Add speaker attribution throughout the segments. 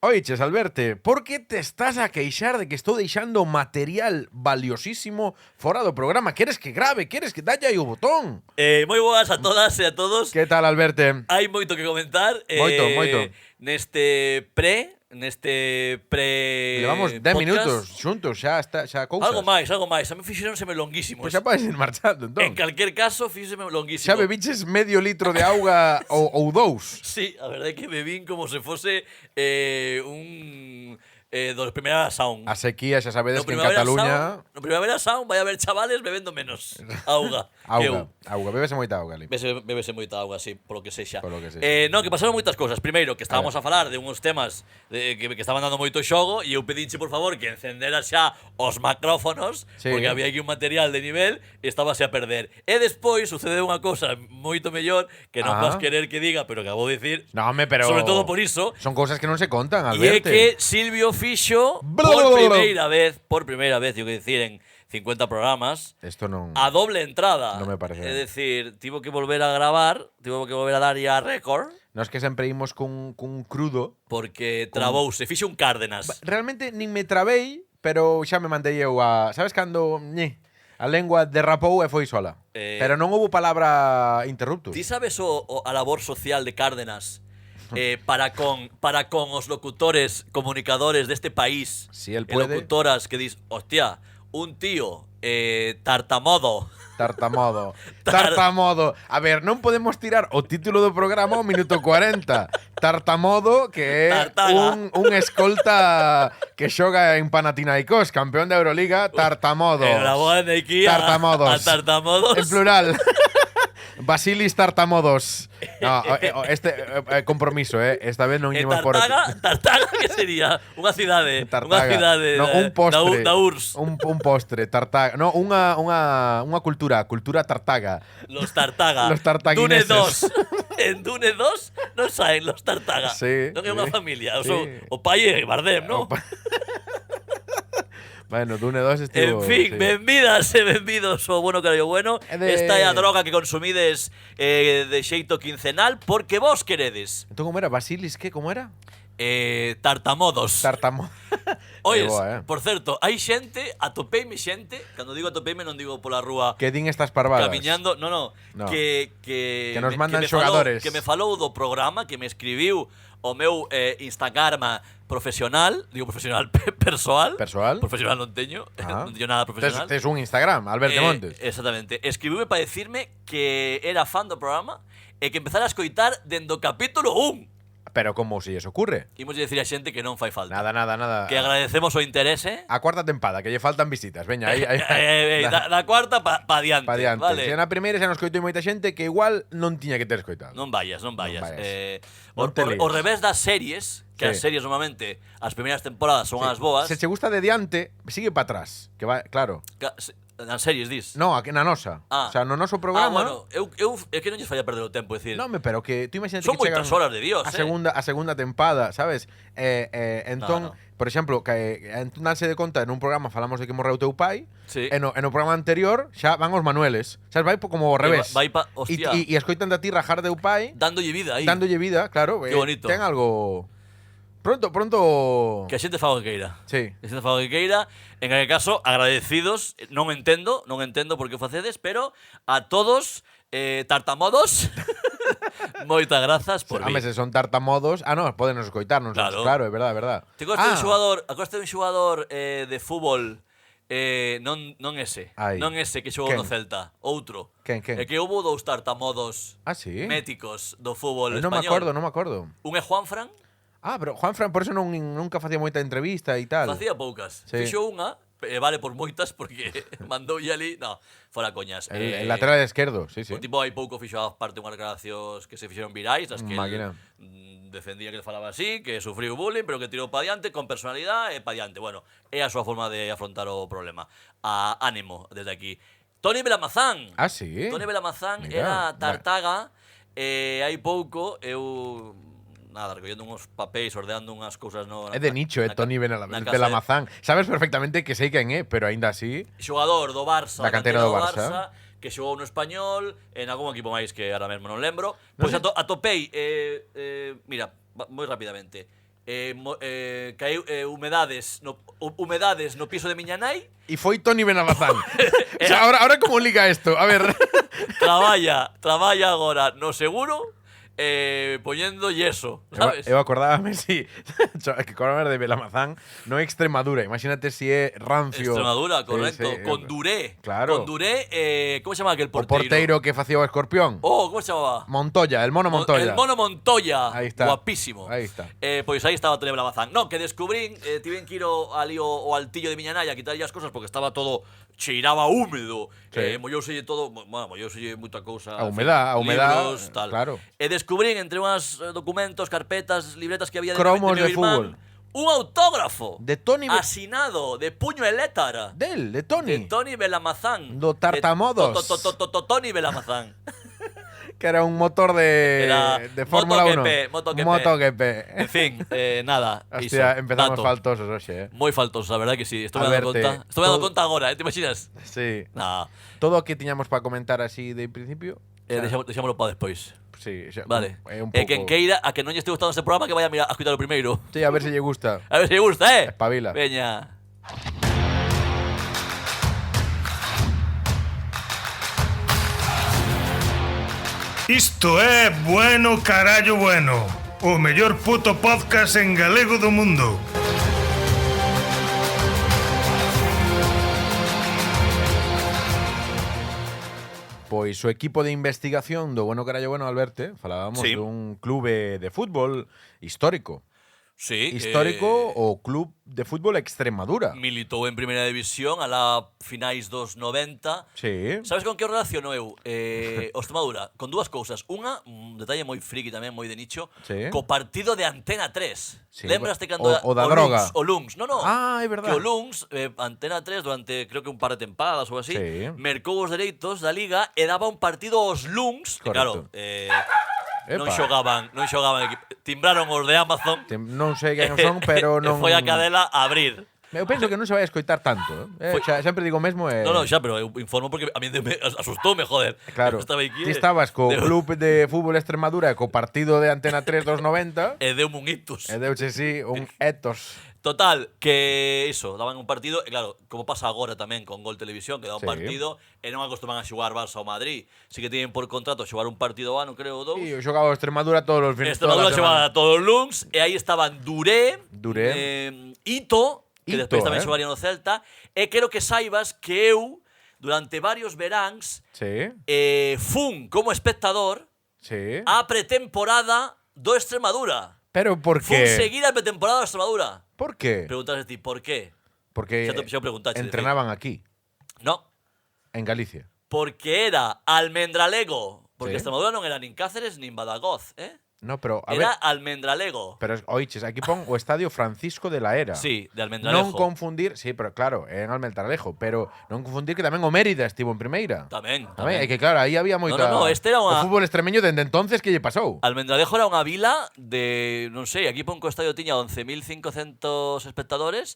Speaker 1: Oiches, Alberte, por que te estás a queixar de que estou deixando material valiosísimo fora do programa? Queres que grave? Queres que dalle aí o botón?
Speaker 2: Moi boas a todas e a todos.
Speaker 1: Que tal, Alberte?
Speaker 2: Hai moito que comentar.
Speaker 1: Moito.
Speaker 2: Neste pre...
Speaker 1: Levamos 10 minutos xuntos, xa cousas.
Speaker 2: Algo máis. A mí fixéronseme longuísimos.
Speaker 1: Pois xa podes ir marchando, entón.
Speaker 2: En calquer caso, fixéronseme longuísimo.
Speaker 1: Xa bebiches medio litro de auga ou dous.
Speaker 2: Sí, a verdade é que bebín como se fose un... dos Primavera Sound.
Speaker 1: A sequía, xa sabedes
Speaker 2: No
Speaker 1: que en
Speaker 2: Primavera
Speaker 1: Cataluña...
Speaker 2: Sound, no Primavera Sound vai haber chavales bebendo menos auga que eu.
Speaker 1: Auga, bébese moita auga ali.
Speaker 2: Bébese moita auga, sí, polo que sexa.
Speaker 1: Polo que sexa.
Speaker 2: No, que pasaron moitas cousas. Primeiro, que estábamos a falar de uns temas que estaban dando moito xogo e eu pedinche, por favor, que encendera xa os macrófonos,
Speaker 1: Sí.
Speaker 2: porque había aquí un material de nivel e estábase a perder. E despois sucedeu unha cousa moito mellor que non
Speaker 1: Ajá.
Speaker 2: vas querer que diga, pero que acabo de dicir.
Speaker 1: No, home, pero...
Speaker 2: Sobre todo por iso.
Speaker 1: Son cousas que non se contan,
Speaker 2: E é
Speaker 1: Alberte.
Speaker 2: que Silvio fixo por primeira vez, eu que dicir, en 50 programas,
Speaker 1: Esto non...
Speaker 2: a doble entrada.
Speaker 1: Non me parece.
Speaker 2: É dicir, tivo que volver a gravar, tivo que volver a dar a récord,
Speaker 1: Nos que sempre imos cun crudo.
Speaker 2: porque trabouse, fixo un Cárdenas.
Speaker 1: Realmente nin me trabei, pero xa me mandei eu a... Sabes cando... A lengua derrapou e foi sola. Pero non houve palabra interruptus.
Speaker 2: Ti sabes a labor social de Cárdenas para con os locutores, comunicadores deste país,
Speaker 1: Si él
Speaker 2: e
Speaker 1: puede.
Speaker 2: locutoras que dis, hostia, un tío tartamodo.
Speaker 1: Tartamodo. Tartamodo. A ver, non podemos tirar o título do programa ao minuto 40. Tartamodo, que é
Speaker 2: Tartaga.
Speaker 1: un escolta que xoga en Panathinaikos, campeón da Euroliga, Tartamodo.
Speaker 2: Enhorabuena aquí
Speaker 1: Tartamodos.
Speaker 2: a tartamodos.
Speaker 1: En plural. Basilis Tartamodos. No, este compromiso, esta vez non
Speaker 2: E
Speaker 1: imos por...
Speaker 2: Tartaga, que sería? Unha cidade.
Speaker 1: Tartaga.
Speaker 2: Unha cidade
Speaker 1: No, un postre.
Speaker 2: da URSS.
Speaker 1: Un postre, tartaga. No, unha cultura tartaga.
Speaker 2: Los Tartaga.
Speaker 1: Los tartaguineses.
Speaker 2: Dune 2. En Dune 2 non saen los Tartaga.
Speaker 1: Sí,
Speaker 2: Non é
Speaker 1: sí.
Speaker 2: unha familia.
Speaker 1: Sí.
Speaker 2: O pai é Bardem, non?
Speaker 1: Bueno, Dune 2
Speaker 2: En
Speaker 1: estivo...
Speaker 2: fin,
Speaker 1: sí.
Speaker 2: benvidas e benvidos ao bueno carallo bueno. Esta é a droga que consumides de xeito quincenal porque vos queredes.
Speaker 1: Entón, como era? Basilis, que? Como era?
Speaker 2: Tartamodos.
Speaker 1: Tartamodo.
Speaker 2: Oyes,
Speaker 1: boa,
Speaker 2: por certo, hai xente, atopeime xente, cando digo atopeime non digo pola rúa
Speaker 1: Que din estas parvadas.
Speaker 2: camiñando, no.
Speaker 1: No.
Speaker 2: Que
Speaker 1: nos mandan
Speaker 2: me falou-
Speaker 1: xogadores.
Speaker 2: que me falou do programa, que me escribiu o meu Instagram profesional, digo profesional persoal.
Speaker 1: Persoal?
Speaker 2: Profesional non teño,
Speaker 1: Ah.
Speaker 2: non teño nada profesional.
Speaker 1: Tes un Instagram, Alberto Montes.
Speaker 2: Exactamente. Escribiume para decirme que era fan do programa e que empezara a escoitar dendo o capítulo 1.
Speaker 1: Pero como si eso ocurre.
Speaker 2: Imos dicir a xente que non fai falta.
Speaker 1: Nada.
Speaker 2: Que agradecemos o interese.
Speaker 1: A cuarta tempada, que lle faltan visitas. Veña, aí.
Speaker 2: Da cuarta pa adiante,
Speaker 1: Pa diante.
Speaker 2: vale?
Speaker 1: Se na primeira xa nos coitou moita xente que igual non tiña que ter escoitado.
Speaker 2: Non vayas.
Speaker 1: Non vayas.
Speaker 2: O
Speaker 1: Non te líes.
Speaker 2: revés das series, que
Speaker 1: Sí.
Speaker 2: as series normalmente as primeiras temporadas son as boas.
Speaker 1: Se che gusta de diante, sigue para atrás. Que va, claro.
Speaker 2: Nas series dis.
Speaker 1: No, aquí na nosa.
Speaker 2: Ah.
Speaker 1: O sea, no noso programa.
Speaker 2: bueno, eu é que non lles falla perder o tempo, é dicir.
Speaker 1: No, pero que tú imagínate
Speaker 2: Son
Speaker 1: que chegan
Speaker 2: moitas horas de Dios,
Speaker 1: a segunda tempada, sabes? Entón,
Speaker 2: No.
Speaker 1: por exemplo, que entón danse de conta en un programa falamos de que morreu teu pai,
Speaker 2: Sí.
Speaker 1: e no programa anterior xa van os Manueles. Sabes, vai como ao revés.
Speaker 2: Hostia.
Speaker 1: E escoitan de ti rajar teu pai,
Speaker 2: Dándolle vida aí.
Speaker 1: dándolle vida, claro.
Speaker 2: Qué bonito.
Speaker 1: Ten algo... Pronto.
Speaker 2: Que a xente faga o que queira.
Speaker 1: Sí.
Speaker 2: Que a xente faga o que queira. En calquer caso, agradecidos. Non entendo por que o facedes, pero a todos tartamodos, moitas grazas por
Speaker 1: Home,
Speaker 2: vir.
Speaker 1: se son tartamodos... Ah, no, podenos escoitarnos.
Speaker 2: Claro.
Speaker 1: Claro, é verdade, é verdade.
Speaker 2: Te costa un xogador de fútbol non ese.
Speaker 1: Ai.
Speaker 2: Non ese que xogou
Speaker 1: Quen?
Speaker 2: no Celta, outro.
Speaker 1: Quen?
Speaker 2: É que houbo dous tartamodos
Speaker 1: Ah, sí?
Speaker 2: méticos do fútbol
Speaker 1: Non me
Speaker 2: español.
Speaker 1: acordo, non me acordo.
Speaker 2: Un é Juanfran,
Speaker 1: Ah, pero Juanfran por eso nunca facía moita entrevista e tal.
Speaker 2: facía poucas.
Speaker 1: Sí.
Speaker 2: Fixo unha, vale por moitas porque mandoulle ali, no, fora coñas.
Speaker 1: El lateral esquerdo, sí.
Speaker 2: O tipo hai pouco fixo parte unhas declaracións que se fixeron virais, as que
Speaker 1: Máquina.
Speaker 2: defendía que falaba así, que sufriu bullying, pero que tirou pa diante con personalidade e pa diante. Bueno, é a súa forma de afrontar o problema. Ánimo desde aquí. Toni Belamazán.
Speaker 1: Ah, sí?
Speaker 2: Toni Belamazán
Speaker 1: Mira,
Speaker 2: era tartaga e hai pouco eu recollendo uns papéis, ordeando unhas cousas no
Speaker 1: É de nicho, Toni
Speaker 2: na casa
Speaker 1: Belamazán. Sabes perfectamente que sei quen é, pero aínda así...
Speaker 2: xogador do Barça,
Speaker 1: Da cantera do Barça.
Speaker 2: que xogou no Español, en algún equipo máis que ahora mesmo non lembro. Pois
Speaker 1: sei.
Speaker 2: atopei, mira, moi rapidamente. caeu humedades no piso de miña nai.
Speaker 1: E foi Toni Benalmazán. O sea, ahora como liga esto? A ver.
Speaker 2: Traballa agora no seguro poñendo yeso, sabes?
Speaker 1: Eu acordábame, sí, que acordábame de Benalmazán, no é Extremadura. Imagínate si é rancio.
Speaker 2: Extremadura, correcto.
Speaker 1: Sí,
Speaker 2: con Duré.
Speaker 1: Claro.
Speaker 2: Con Duré, ¿cómo se llama aquel
Speaker 1: O
Speaker 2: porteiro?
Speaker 1: porteiro que facía o escorpión.
Speaker 2: ¿Cómo se llamaba?
Speaker 1: Montoya, el mono Montoya.
Speaker 2: El mono Montoya.
Speaker 1: Aí está.
Speaker 2: Guapísimo.
Speaker 1: Aí está.
Speaker 2: Pois aí estaba Toni Benalmazán. Non, que descubrín, tiven que ir ali o altillo de miña nai a quitarlle as cosas porque estaba todo cheiraba húmedo.
Speaker 1: Sí.
Speaker 2: Mollouselle todo, bueno, mollouselle moita cousa.
Speaker 1: A humedad,
Speaker 2: libros, tal.
Speaker 1: claro.
Speaker 2: E descubrín entre unhas documentos, carpetas, libretas que había
Speaker 1: Cromos
Speaker 2: de
Speaker 1: de fútbol.
Speaker 2: un autógrafo
Speaker 1: De Toni
Speaker 2: asinado de puño e letra
Speaker 1: de Toni.
Speaker 2: de Toni Benalmazán.
Speaker 1: Do Tartamodos.
Speaker 2: Toni Benalmazán.
Speaker 1: Que era un motor
Speaker 2: Era
Speaker 1: de Fórmula 1.
Speaker 2: MotoGP.
Speaker 1: MotoGP.
Speaker 2: En fin, nada.
Speaker 1: Hostia,
Speaker 2: iso,
Speaker 1: empezamos
Speaker 2: dato.
Speaker 1: faltosos hoxe,
Speaker 2: Moi faltosos, a verdad que sí. Estou me dando
Speaker 1: Alberto,
Speaker 2: conta. Estou me dando
Speaker 1: todo-
Speaker 2: conta agora, te imaginas?
Speaker 1: Sí.
Speaker 2: Nah,
Speaker 1: Todo o que tiñamos para comentar así de principio.
Speaker 2: deixámoslo para despois.
Speaker 1: Sí, xa,
Speaker 2: Vale.
Speaker 1: é un
Speaker 2: E quen
Speaker 1: pouco.
Speaker 2: queira, a que non lle este gustando este programa, que vaya a mirar a escutar o primeiro.
Speaker 1: Sí, a ver se lle gusta.
Speaker 2: A ver se lle gusta,
Speaker 1: Espabila.
Speaker 2: Veña.
Speaker 3: Isto é Bueno Carallo Bueno, o mellor puto podcast en galego do mundo.
Speaker 1: Pois o equipo de investigación do Bueno Carallo Bueno, Alberto, falábamos
Speaker 2: Sí.
Speaker 1: dun clube de fútbol histórico.
Speaker 2: Sí,
Speaker 1: Histórico o Club de Fútbol Extremadura.
Speaker 2: militou en primeira división a la finais dos 90.
Speaker 1: Sí.
Speaker 2: Sabes con que o relaciono eu? O Extremadura, con dúas cousas. Unha, un detalle moi friki tamén, moi de nicho,
Speaker 1: Sí.
Speaker 2: co partido de Antena 3.
Speaker 1: Sí,
Speaker 2: Lembraste cando
Speaker 1: o da droga.
Speaker 2: O Lungs, no.
Speaker 1: Ah, é verdad.
Speaker 2: Que o Lungs, Antena 3 durante creo que un par de tempadas ou así,
Speaker 1: Sí.
Speaker 2: mercou os dereitos da liga e daba un partido aos Lungs. E claro, non
Speaker 1: Epa.
Speaker 2: xogaban timbraron os de Amazon.
Speaker 1: Non sei quen son, pero non...
Speaker 2: E foi a cadela a abrir.
Speaker 1: Eu penso que non se vai escoitar tanto. Xa, sempre digo o mesmo.
Speaker 2: No, xa, pero eu informo porque a mí me asustoume, joder.
Speaker 1: Claro,
Speaker 2: Eu estaba aquí,
Speaker 1: ti estabas co
Speaker 2: deu-
Speaker 1: Club de Fútbol Extremadura e co partido de Antena 3 dos 90
Speaker 2: E deu un ictus.
Speaker 1: e deuche sí un etos.
Speaker 2: Total, que iso, daban un partido, e claro, como pasa agora tamén con Gol Televisión, que dá un
Speaker 1: Sí.
Speaker 2: partido e non acostuman a xogar Barça ou Madrid. Si que tienen por contrato xogar un partido ao ano, creo, ou dous.
Speaker 1: E eu xogaba o Extremadura todos os fines.
Speaker 2: Extremadura xogaba todos os luns e aí estaban Duré,
Speaker 1: Duré.
Speaker 2: Ito, que
Speaker 1: Ito,
Speaker 2: despois tamén xogaría no Celta, e quero que saibas que eu, durante varios veráns,
Speaker 1: Sí,
Speaker 2: fun como espectador
Speaker 1: sí.
Speaker 2: a pretemporada do Extremadura.
Speaker 1: Pero por
Speaker 2: Fun
Speaker 1: qué?
Speaker 2: seguir a pretemporada do Extremadura.
Speaker 1: Por qué?
Speaker 2: Preguntas ti, por qué?
Speaker 1: Porque
Speaker 2: Xa preguntaste,
Speaker 1: entrenaban aquí,
Speaker 2: No,
Speaker 1: en Galicia.
Speaker 2: porque era Almendralego. Porque
Speaker 1: Sí.
Speaker 2: Extremadura non era nin Cáceres nin Badajoz,
Speaker 1: No, pero a
Speaker 2: Era
Speaker 1: ver,
Speaker 2: Almendralego.
Speaker 1: pero oiches, aquí pon o Estadio Francisco de la Era.
Speaker 2: Sí, de Almendralejo.
Speaker 1: Non confundir, sí, pero claro, en Almendralejo, pero non confundir que tamén o Mérida estivo en primeira.
Speaker 2: Tamén.
Speaker 1: É que claro, aí había moita
Speaker 2: No, este era unha-
Speaker 1: o fútbol extremeño dende entonces que lle pasou.
Speaker 2: Almendralejo era unha vila de, non sei, aquí pon que o estadio tiña 11.500 espectadores.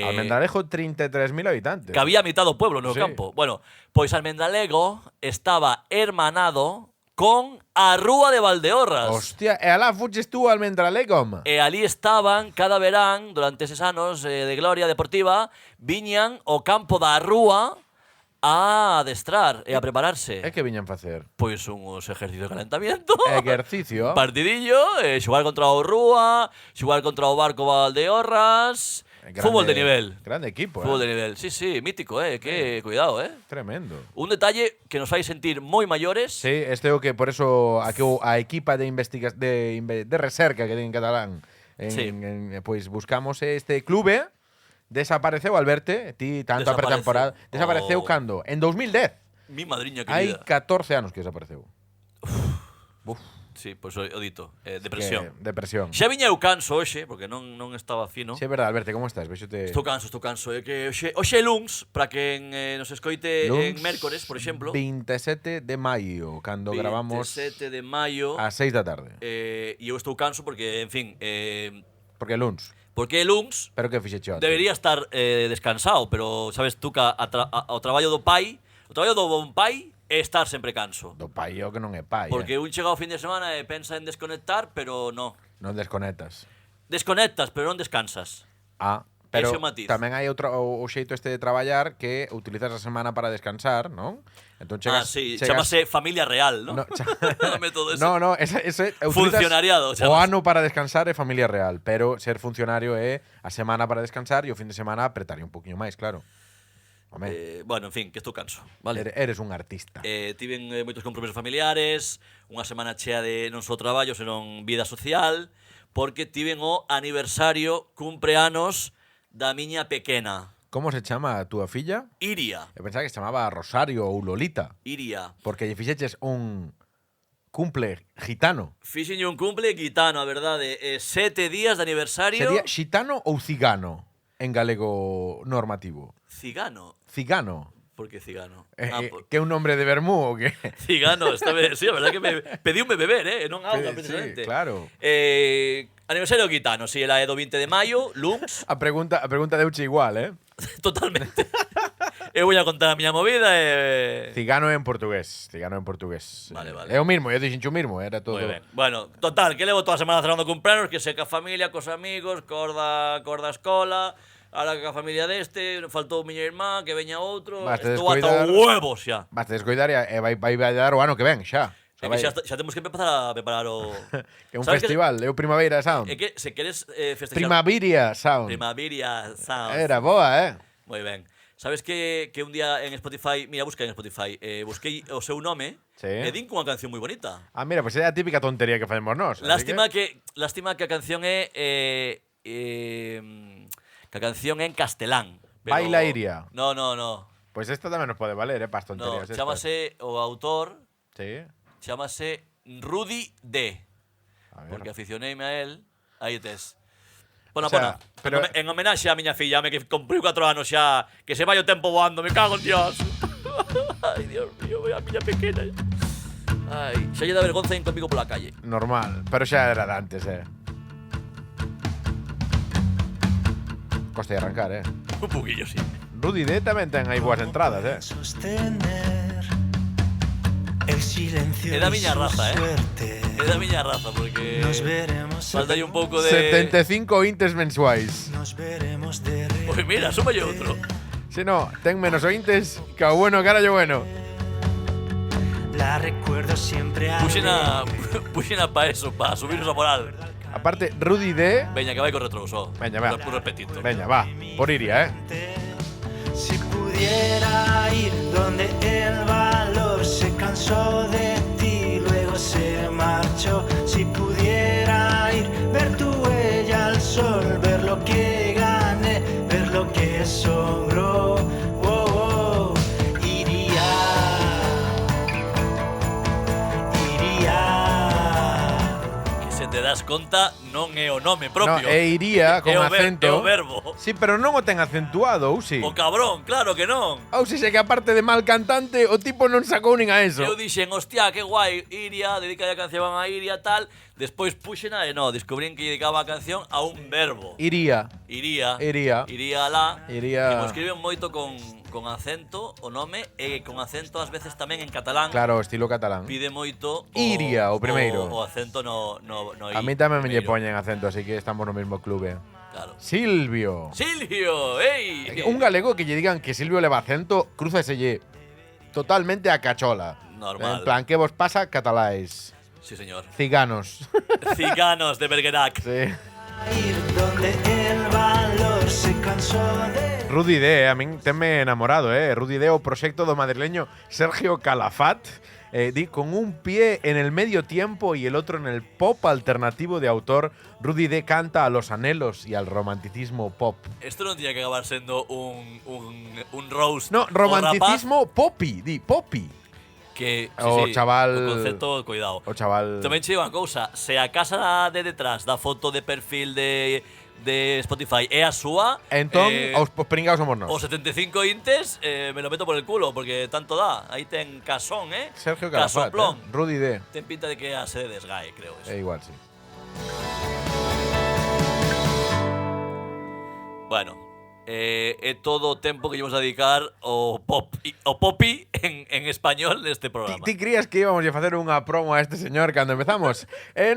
Speaker 1: Almendralejo 33.000 habitantes.
Speaker 2: Que había mitad do pueblo no
Speaker 1: Sí.
Speaker 2: campo. Bueno, pois Almendralego estaba hermanado con a Rúa de Valdeorras.
Speaker 1: Hostia, e alá fuches tú ao Almendralejo, home.
Speaker 2: E ali estaban cada verán, durante eses anos de gloria deportiva, viñan ao campo da Rúa a adestrar e a prepararse.
Speaker 1: É que viñan facer?
Speaker 2: Pois uns ejercicios de calentamiento.
Speaker 1: Exercicio.
Speaker 2: Partidillo, xogar contra o Rúa, xogar contra o Barco Valdeorras.
Speaker 1: Grande-
Speaker 2: Fútbol de nivel.
Speaker 1: Grande equipo,
Speaker 2: Fútbol de nivel. Sí, sí, mítico, que cuidado,
Speaker 1: Tremendo.
Speaker 2: Un detalle que nos fai sentir moi maiores.
Speaker 1: Sí, este é o que por eso a equipa de de recerca que ten en catalán
Speaker 2: Sí.
Speaker 1: pois buscamos este clube. Desapareceu, Alberto, ti tanto a
Speaker 2: Desapareceu.
Speaker 1: pretemporada. Desapareceu
Speaker 2: Oh.
Speaker 1: cando? En 2010.
Speaker 2: Mi madriña
Speaker 1: Hai
Speaker 2: querida.
Speaker 1: 14 anos que desapareceu. Uf,
Speaker 2: Sí, pois o dito. Depresión.
Speaker 1: Depresión.
Speaker 2: Xa viña eu canso hoxe, porque non estaba fino.
Speaker 1: Sí, é verdade, Alberto, como estás? Vexote...
Speaker 2: Estou canso. É que hoxe é luns, para quen nos escoite en mércores, por exemplo.
Speaker 1: 27 de maio, cando gravamos
Speaker 2: 27 de maio.
Speaker 1: a 6 da tarde.
Speaker 2: E eu estou canso porque, en fin,
Speaker 1: Porque é luns.
Speaker 2: porque é luns,
Speaker 1: Pero que fixeche onte?
Speaker 2: debería estar descansado, pero sabes tú que o traballo do pai, o traballo do bon pai é estar sempre canso.
Speaker 1: Do pai o que non é pai,
Speaker 2: Porque un chega ao fin de semana e pensa en desconectar, pero no.
Speaker 1: Non desconectas.
Speaker 2: Desconectas, pero non descansas.
Speaker 1: Pero
Speaker 2: Ese o matiz.
Speaker 1: tamén hai outro o xeito este de traballar que utilizas a semana para descansar, non? Entón chegas,
Speaker 2: Sí,
Speaker 1: chegas
Speaker 2: chamase familia real, ¿no?
Speaker 1: No,
Speaker 2: O método ese.
Speaker 1: no, ese utilizas
Speaker 2: Funcionariado,
Speaker 1: o
Speaker 2: chamase.
Speaker 1: ano para descansar é familia real, pero ser funcionario é a semana para descansar e o fin de semana apretaría un poquinho máis, claro. Home,
Speaker 2: Bueno, en fin, que estou canso, vale?
Speaker 1: eres un artista.
Speaker 2: Tiven moitos compromisos familiares, unha semana chea de non só traballo, senón vida social, porque tiven o aniversario cumpleanos da miña pequena,
Speaker 1: Como se chama a túa filla?
Speaker 2: Iria.
Speaker 1: Eu pensaba que se chamaba Rosario ou Lolita,
Speaker 2: Iria.
Speaker 1: porque lle fixeches un cumple gitano.
Speaker 2: Fixenlle un cumple gitano, a verdade. 7 días de aniversario.
Speaker 1: Sería xitano ou cigano en galego normativo?
Speaker 2: Cigano.
Speaker 1: Cigano.
Speaker 2: Por que cigano?
Speaker 1: Que é un nombre de vermú ou que?
Speaker 2: Cigano, esta vez, sí, a verdade que me pediume beber, non auga,
Speaker 1: Sí,
Speaker 2: precisamente.
Speaker 1: claro.
Speaker 2: Aniversario gitano, si, ela é do 20 de maio, Lux,
Speaker 1: A pregunta deuche igual,
Speaker 2: totalmente. Eu vou a contar a miña movida e...
Speaker 1: Cigano en portugués.
Speaker 2: Vale, vale.
Speaker 1: É o mismo, eu dixen o mismo, era todo.
Speaker 2: Moi ben. Bueno, total, que levo toda a semana celebrando cumpleaños, que se ca familia, cos amigos, corda escola, ahora que a familia deste, faltou miña irmá, que veña outro,
Speaker 1: Vas te
Speaker 2: estou ata
Speaker 1: descoidar.
Speaker 2: huevos xa.
Speaker 1: Vas te descoidar e vai dar o ano que ven, xa.
Speaker 2: É que xa temos que empezar a preparar o...
Speaker 1: Que é un
Speaker 2: Sabes
Speaker 1: festival, é o Primavera Sound.
Speaker 2: É que se queres festejar...
Speaker 1: Primaviria Sound.
Speaker 2: Primavera Sound.
Speaker 1: Era boa,
Speaker 2: Moi ben. Sabes que un día en Spotify, mira, busquei en Spotify, busquei o seu nome
Speaker 1: Sí.
Speaker 2: e din cunha canción moi bonita.
Speaker 1: Mira, pues é a típica tontería que facemos nós.
Speaker 2: Lástima que a canción é que a canción é en castelán. Pero...
Speaker 1: Baila Iria.
Speaker 2: No.
Speaker 1: Pois esta tamén nos pode valer, para as
Speaker 2: No,
Speaker 1: tonterías estas.
Speaker 2: chámase o autor,
Speaker 1: Sí.
Speaker 2: chámase Rudy D.
Speaker 1: A ver.
Speaker 2: Porque aficioneime a él. Aí tes. Bueno,
Speaker 1: O sea, pero-
Speaker 2: en homenaxe a miña filla, que cumpriu 4 anos xa, que se vai o tempo voando, me cago en Dios. Ai, Dios mío, a miña pequena. Ai, xa lle dá vergonza ir conmigo pola calle.
Speaker 1: Normal, pero xa era de antes, Costa de arrancar,
Speaker 2: Un poquillo, sí.
Speaker 1: Rudy D tamén ten aí boas entradas,
Speaker 4: Sostener el silencio
Speaker 2: É da
Speaker 4: de
Speaker 2: miña
Speaker 4: su
Speaker 2: raza,
Speaker 4: suerte.
Speaker 2: É da miña raza, porque
Speaker 4: Nos veremos.
Speaker 2: falta aí un pouco de...
Speaker 1: 75 intes mensuais.
Speaker 4: Nos veremos de
Speaker 2: Pois mira, súmalle outro.
Speaker 1: Si no, ten menos ointes que o bueno, carallo bueno.
Speaker 4: La recuerdo siempre a
Speaker 2: Puxena pa eso, pa subirnos a moral.
Speaker 1: Aparte, Rudy D.
Speaker 2: Veña, que vai con retroso.
Speaker 1: Veña, va.
Speaker 2: Por repetito.
Speaker 1: Veña, va, por Iria,
Speaker 4: Si pudiera ir donde el valor se cansó de ti, luego se marchó. Si pudiera ir, ver tu huella al sol, ver lo que gané, ver lo que sobró. Oh, oh, iría.
Speaker 2: Que se te das conta, non é o nome propio.
Speaker 1: No, e iría con
Speaker 2: É o
Speaker 1: acento.
Speaker 2: É o verbo.
Speaker 1: Sí, pero non o ten acentuado, ou si?
Speaker 2: O cabrón, claro que non.
Speaker 1: Ou si se que aparte de mal cantante, o tipo non sacou nin a eso.
Speaker 2: Eu dixen, hostia, que guai, Iria, dedica a canción a Iria, tal. Despois puxena e no, descubrín que dedicaba a canción a un verbo.
Speaker 1: Iría.
Speaker 2: Iría.
Speaker 1: Iría.
Speaker 2: Iría lá.
Speaker 1: Iría.
Speaker 2: Que mo escriben moito con acento o nome e con acento ás veces tamén en catalán.
Speaker 1: Claro, estilo catalán.
Speaker 2: Pide moito
Speaker 1: Iria, o primeiro.
Speaker 2: O acento no
Speaker 1: A mí tamén me lle
Speaker 2: primeiro.
Speaker 1: poñen acento, así que estamos no mesmo clube.
Speaker 2: Claro.
Speaker 1: Silvio.
Speaker 2: Silvio, ei.
Speaker 1: Un galego que lle digan que Silvio leva acento, crúzaselle totalmente a cachola.
Speaker 2: Normal.
Speaker 1: En plan, que vos pasa, cataláis?
Speaker 2: Sí, señor.
Speaker 1: Ciganos.
Speaker 2: Ciganos de Bergerac.
Speaker 1: Sí.
Speaker 4: Ir donde el valor se cansó de.
Speaker 1: Rudy D, a min tenme enamorado, Rudy D, o proxecto do madrileño Sergio Calafat, di con un pie en el medio tiempo y el otro en el pop alternativo de autor. Rudy D canta a los anhelos y al romanticismo pop.
Speaker 2: Esto non tiña que acabar sendo un roast.
Speaker 1: No,
Speaker 2: o
Speaker 1: romanticismo poppy, di poppy.
Speaker 2: rapaz que
Speaker 1: O chaval-
Speaker 2: o concepto, cuidado.
Speaker 1: O chaval.
Speaker 2: Tamén che digo unha cousa, se a casa de detrás da foto de perfil de Spotify é a súa,
Speaker 1: Entón, os pringados somos nós.
Speaker 2: os 75 intes me lo meto por el culo, porque tanto dá. Aí ten casón,
Speaker 1: Sergio Calafat,
Speaker 2: Casoplón.
Speaker 1: Rudy D.
Speaker 2: Ten pinta de que é a sede de Sky, creo eso.
Speaker 1: Igual, sí.
Speaker 2: Bueno, é todo o tempo que íbamos a dedicar ao Popi en español neste programa.
Speaker 1: Ti crías que íbamos a facer unha promo a este señor cando empezamos?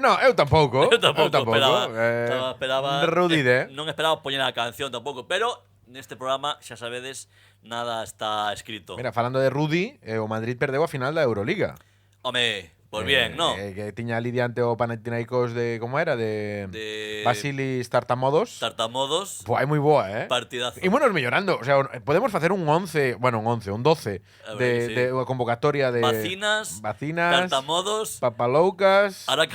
Speaker 1: No, eu tampouco.
Speaker 2: Eu tampouco. Esperaba
Speaker 1: Rudy D.
Speaker 2: non esperaba poñer a canción tampouco, pero neste programa, xa sabedes, nada está escrito.
Speaker 1: Mira, falando de Rudy, o Madrid perdeu a final da Euroliga.
Speaker 2: Home, pues bien, ¿no?
Speaker 1: Que tiña ali diante o Panathinaikos de, como era? De Vasilis Tartamodos.
Speaker 2: Tartamodos.
Speaker 1: Pues é moi boa,
Speaker 2: Partidazo.
Speaker 1: Imos mellorando, o sea, podemos facer un 11, bueno, un 11, un 12 de convocatoria de
Speaker 2: Vacinas, Tartamodos,
Speaker 1: Papaloucas.
Speaker 2: Ahora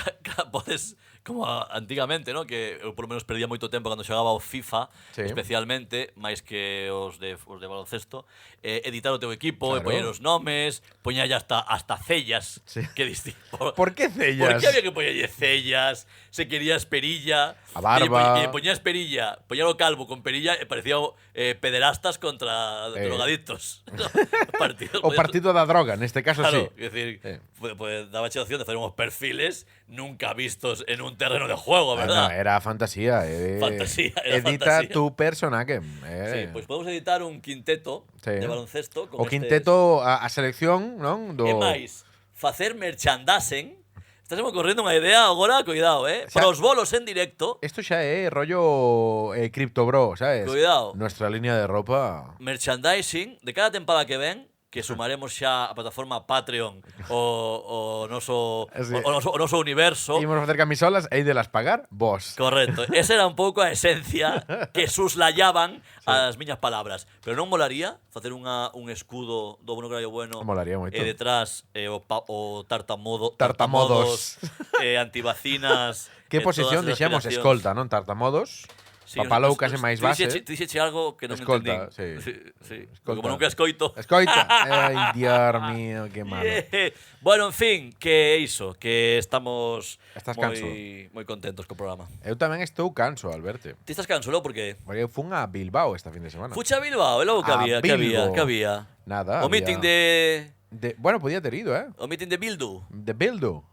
Speaker 2: podes como antigamente, ¿no? Que eu por lo menos perdía moito tempo cando xogaba o FIFA, especialmente, máis que os de baloncesto, editar o teu equipo,
Speaker 1: claro.
Speaker 2: Poñer os nomes, poñalle hasta cellas.
Speaker 1: Sí.
Speaker 2: Que distinto.
Speaker 1: Por que cellas?
Speaker 2: Por que había que poñerlle cellas? Se querías perilla.
Speaker 1: A barba.
Speaker 2: E poñías perilla, poñalo calvo con perilla e parecía pederastas contra drogadictos.
Speaker 1: O partido da droga, neste caso
Speaker 2: claro,
Speaker 1: sí.
Speaker 2: Es decir, pues daba opción de hacer unos perfiles nunca vistos en un terreno de juego, ¿verdad?
Speaker 1: No, era fantasía.
Speaker 2: Fantasía, era
Speaker 1: edita
Speaker 2: fantasía.
Speaker 1: tu personaje.
Speaker 2: Sí, pues podemos editar un quinteto de baloncesto. Con
Speaker 1: o quinteto a selección, non?
Speaker 2: E máis, facer merchandising. Estás ocorrendo unha idea agora, cuidado,
Speaker 1: Xa,
Speaker 2: para os bolos en directo.
Speaker 1: Isto xa é rollo Crypto Bro, sabes?
Speaker 2: Cuidado.
Speaker 1: Nuestra línea de ropa.
Speaker 2: Merchandising de cada tempada que ven, que sumaremos xa a plataforma Patreon o noso universo.
Speaker 1: Imos facer camisolas e ídelas pagar vos.
Speaker 2: Correcto. Esa era un pouco a esencia que suslayaban as miñas palabras. Pero non molaría facer un escudo do Bueno Carallo Bueno
Speaker 1: Molaría moito.
Speaker 2: e detrás o
Speaker 1: Tartamodos.
Speaker 2: Antivacinas.
Speaker 1: Que posición dixemos? Escolta, non? Tartamodos.
Speaker 2: Sí,
Speaker 1: Papaloucas e máis base.
Speaker 2: Ti dixeche algo que non
Speaker 1: Escolta,
Speaker 2: entendín.
Speaker 1: sí.
Speaker 2: Porque como nunca escoito.
Speaker 1: Escoita. Ai, Dios mío, que malo.
Speaker 2: Bueno, en fin, que é iso, que estamos
Speaker 1: canso?
Speaker 2: moi contentos co programa.
Speaker 1: Eu tamén estou canso al verte.
Speaker 2: Ti estás canso, lo? Porque
Speaker 1: Porque eu fun a Bilbao esta fin de semana.
Speaker 2: fucha a Bilbao, e logo que
Speaker 1: A
Speaker 2: había,
Speaker 1: Bilbo.
Speaker 2: que había.
Speaker 1: Nada.
Speaker 2: O meeting de
Speaker 1: Bueno, podía ter ido,
Speaker 2: o meeting de Bildu.
Speaker 1: De Bildu.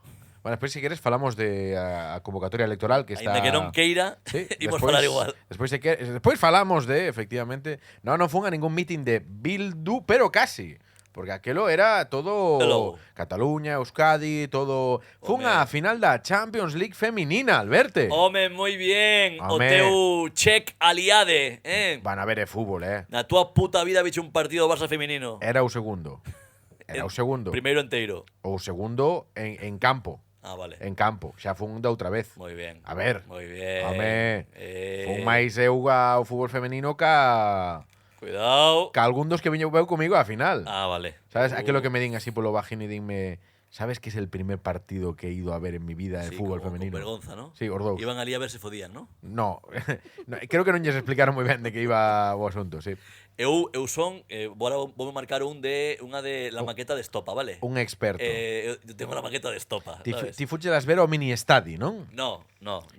Speaker 1: Bueno, despois, si queres, falamos de a convocatoria electoral que está...
Speaker 2: Ainda que non queira,
Speaker 1: Sí,
Speaker 2: imos falar igual.
Speaker 1: Despois falamos de, efectivamente... No fun a ningún meeting de Bildu, pero casi. Porque aquelo era todo...
Speaker 2: Hello.
Speaker 1: Cataluña, Euskadi, todo... Fun a final da Champions League feminina, Alberte.
Speaker 2: Home, moi bien. O
Speaker 1: Home.
Speaker 2: teu check aliade,
Speaker 1: Van a ver fútbol,
Speaker 2: Na túa puta vida bicho un partido do Barça feminino.
Speaker 1: Era o segundo. Era o segundo.
Speaker 2: Primeiro enteiro.
Speaker 1: O segundo en campo.
Speaker 2: Ah, vale.
Speaker 1: En campo. Xa fun da outra vez.
Speaker 2: Moi bien.
Speaker 1: A ver.
Speaker 2: Moi bien.
Speaker 1: Home, fun máis eu ao fútbol femenino ca
Speaker 2: Cuidado.
Speaker 1: algún dos que veu comigo á final.
Speaker 2: Ah, vale.
Speaker 1: Sabes, aquilo que me din así polo bajín e dinme, sabes que es el primer partido que he ido a ver en mi vida de
Speaker 2: Sí,
Speaker 1: fútbol
Speaker 2: con
Speaker 1: femenino?
Speaker 2: vergonza, ¿no?
Speaker 1: Sí, os dous.
Speaker 2: Iban ali a ver se fodían, ¿no?
Speaker 1: No, creo que non lles explicaron moi ben de que iba o asunto, sí.
Speaker 2: Eu son, vou marcar unha de la maqueta de Estopa, vale?
Speaker 1: Un experto.
Speaker 2: Eu tengo la maqueta de Estopa, sabes?
Speaker 1: Ti fucheras ver o mini estadi, non?
Speaker 2: No,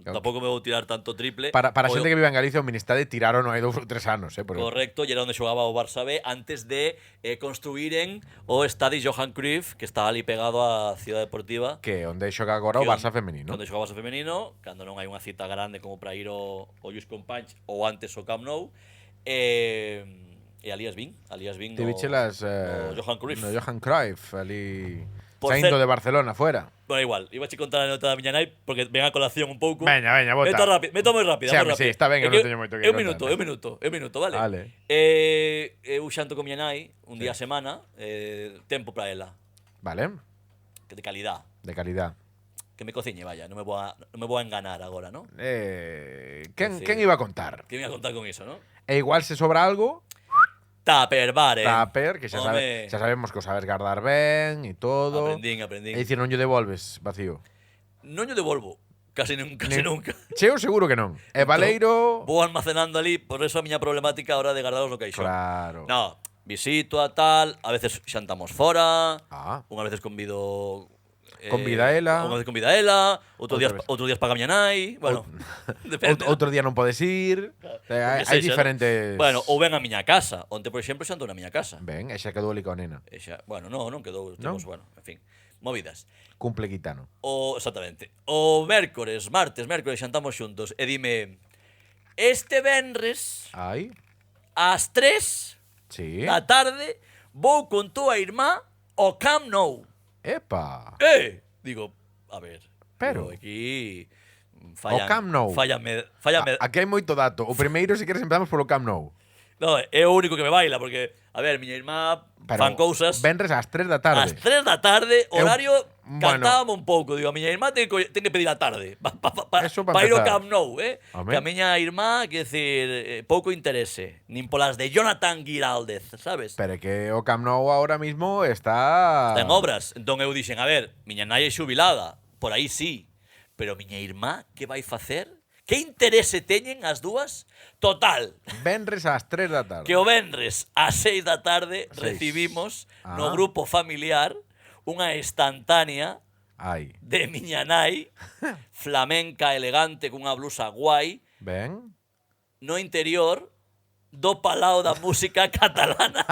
Speaker 2: tampouco me vou tirar tanto triple.
Speaker 1: Para xente que vive en Galicia, o mini estadi tiraron hai 2 ou 3 anos, porque...
Speaker 2: Correcto, e era onde xogaba o Barça B antes de construíren o Estadi Johan Cruyff, que está ali pegado á Ciudad Deportiva.
Speaker 1: Que onde xoga agora o
Speaker 2: Que
Speaker 1: Barça femenino.
Speaker 2: Onde xoga o Barça femenino, cando non hai unha cita grande como para ir ao Lluís Companys ou antes o Camp Nou. E Alias Bin
Speaker 1: Te bichelas
Speaker 2: no Johan Cruyff.
Speaker 1: No Johan Cruyff, ali
Speaker 2: Por
Speaker 1: saindo
Speaker 2: cer-
Speaker 1: de Barcelona fuera.
Speaker 2: Bueno, igual, iba a contar a nota da miña nai porque ven a colación un pouco.
Speaker 1: Veña, bota.
Speaker 2: Meto moi rápida,
Speaker 1: Xa,
Speaker 2: moi rápida.
Speaker 1: sí, está ben, eu non teño moito que
Speaker 2: É un
Speaker 1: contar.
Speaker 2: minuto, vale?
Speaker 1: Vale.
Speaker 2: Eu xanto con miña nai un día a semana, tempo para ela,
Speaker 1: Vale,
Speaker 2: de calidad.
Speaker 1: de calidad.
Speaker 2: Que me cociñe, vaya, non me vou a enganar agora, ¿no?
Speaker 1: Quen iba a contar?
Speaker 2: Que me iba a contar con iso, ¿no?
Speaker 1: E igual se sobra algo,
Speaker 2: Tupper,
Speaker 1: Tupper, que xa
Speaker 2: Home.
Speaker 1: sabemos que o sabes guardar ben e todo.
Speaker 2: Aprendín.
Speaker 1: E dicir, non lle devolves vacío.
Speaker 2: Non lle devolvo, casi nunca.
Speaker 1: Cheo seguro que non. E Valeiro...
Speaker 2: Vou almacenando ali, por eso a miña problemática a hora de guardarlos no caixón.
Speaker 1: Claro.
Speaker 2: No, visito a tal, a veces xantamos fora,
Speaker 1: Ah,
Speaker 2: unha veces convido...
Speaker 1: Convida ela.
Speaker 2: Unha vez convida ela, outro
Speaker 1: Outra
Speaker 2: días paga miña nai, bueno, depende.
Speaker 1: outro día non podes ir. Hai
Speaker 2: sexa, ¿no?
Speaker 1: diferentes...
Speaker 2: Bueno, ou ven a miña casa, onde, por exemplo, xanto na miña casa.
Speaker 1: Ben, e xa quedou ali coa nena.
Speaker 2: E xa, bueno, non quedou, temos, bueno, en fin, movidas.
Speaker 1: Cumple gitano.
Speaker 2: Exactamente. O martes, xantamos xuntos, e dime, este venres
Speaker 1: Ai,
Speaker 2: ás 3
Speaker 1: Sí.
Speaker 2: da tarde vou con túa irmá ao Camp Nou.
Speaker 1: Epa.
Speaker 2: Digo, a ver,
Speaker 1: Pero-
Speaker 2: digo, aquí
Speaker 1: O Camp Nou.
Speaker 2: Fállame.
Speaker 1: Aquí hai moito dato. O primeiro, se queres, empezamos polo Camp Nou.
Speaker 2: No, é o único que me baila, porque, a ver, miña irmá fan cousas.
Speaker 1: Venres ás 3 da tarde.
Speaker 2: Ás 3 da tarde, horario,
Speaker 1: bueno.
Speaker 2: cantábamos un pouco. Digo, a miña irmá ten que pedir a tarde
Speaker 1: Eso pa
Speaker 2: pa ir ao
Speaker 1: empezar.
Speaker 2: Camp Nou,
Speaker 1: Home.
Speaker 2: Que a miña irmá, quer decir, pouco interese. Nin polas de Jonathan Giraldez, sabes?
Speaker 1: Pero é que o Camp Nou ahora mismo está...
Speaker 2: Está en obras. Entón eu dixen, a ver, miña nai é xubilada, por aí sí. Pero miña irmá, que vai facer? Que interese teñen as dúas? Total,
Speaker 1: Venres ás 3 da tarde.
Speaker 2: que o venres ás 6 da tarde
Speaker 1: Seis.
Speaker 2: recibimos
Speaker 1: Ah.
Speaker 2: no grupo familiar unha instantánea
Speaker 1: Ai.
Speaker 2: de miña nai, flamenca, elegante, cunha blusa guai,
Speaker 1: Ben.
Speaker 2: no interior do Palau da Música Catalana.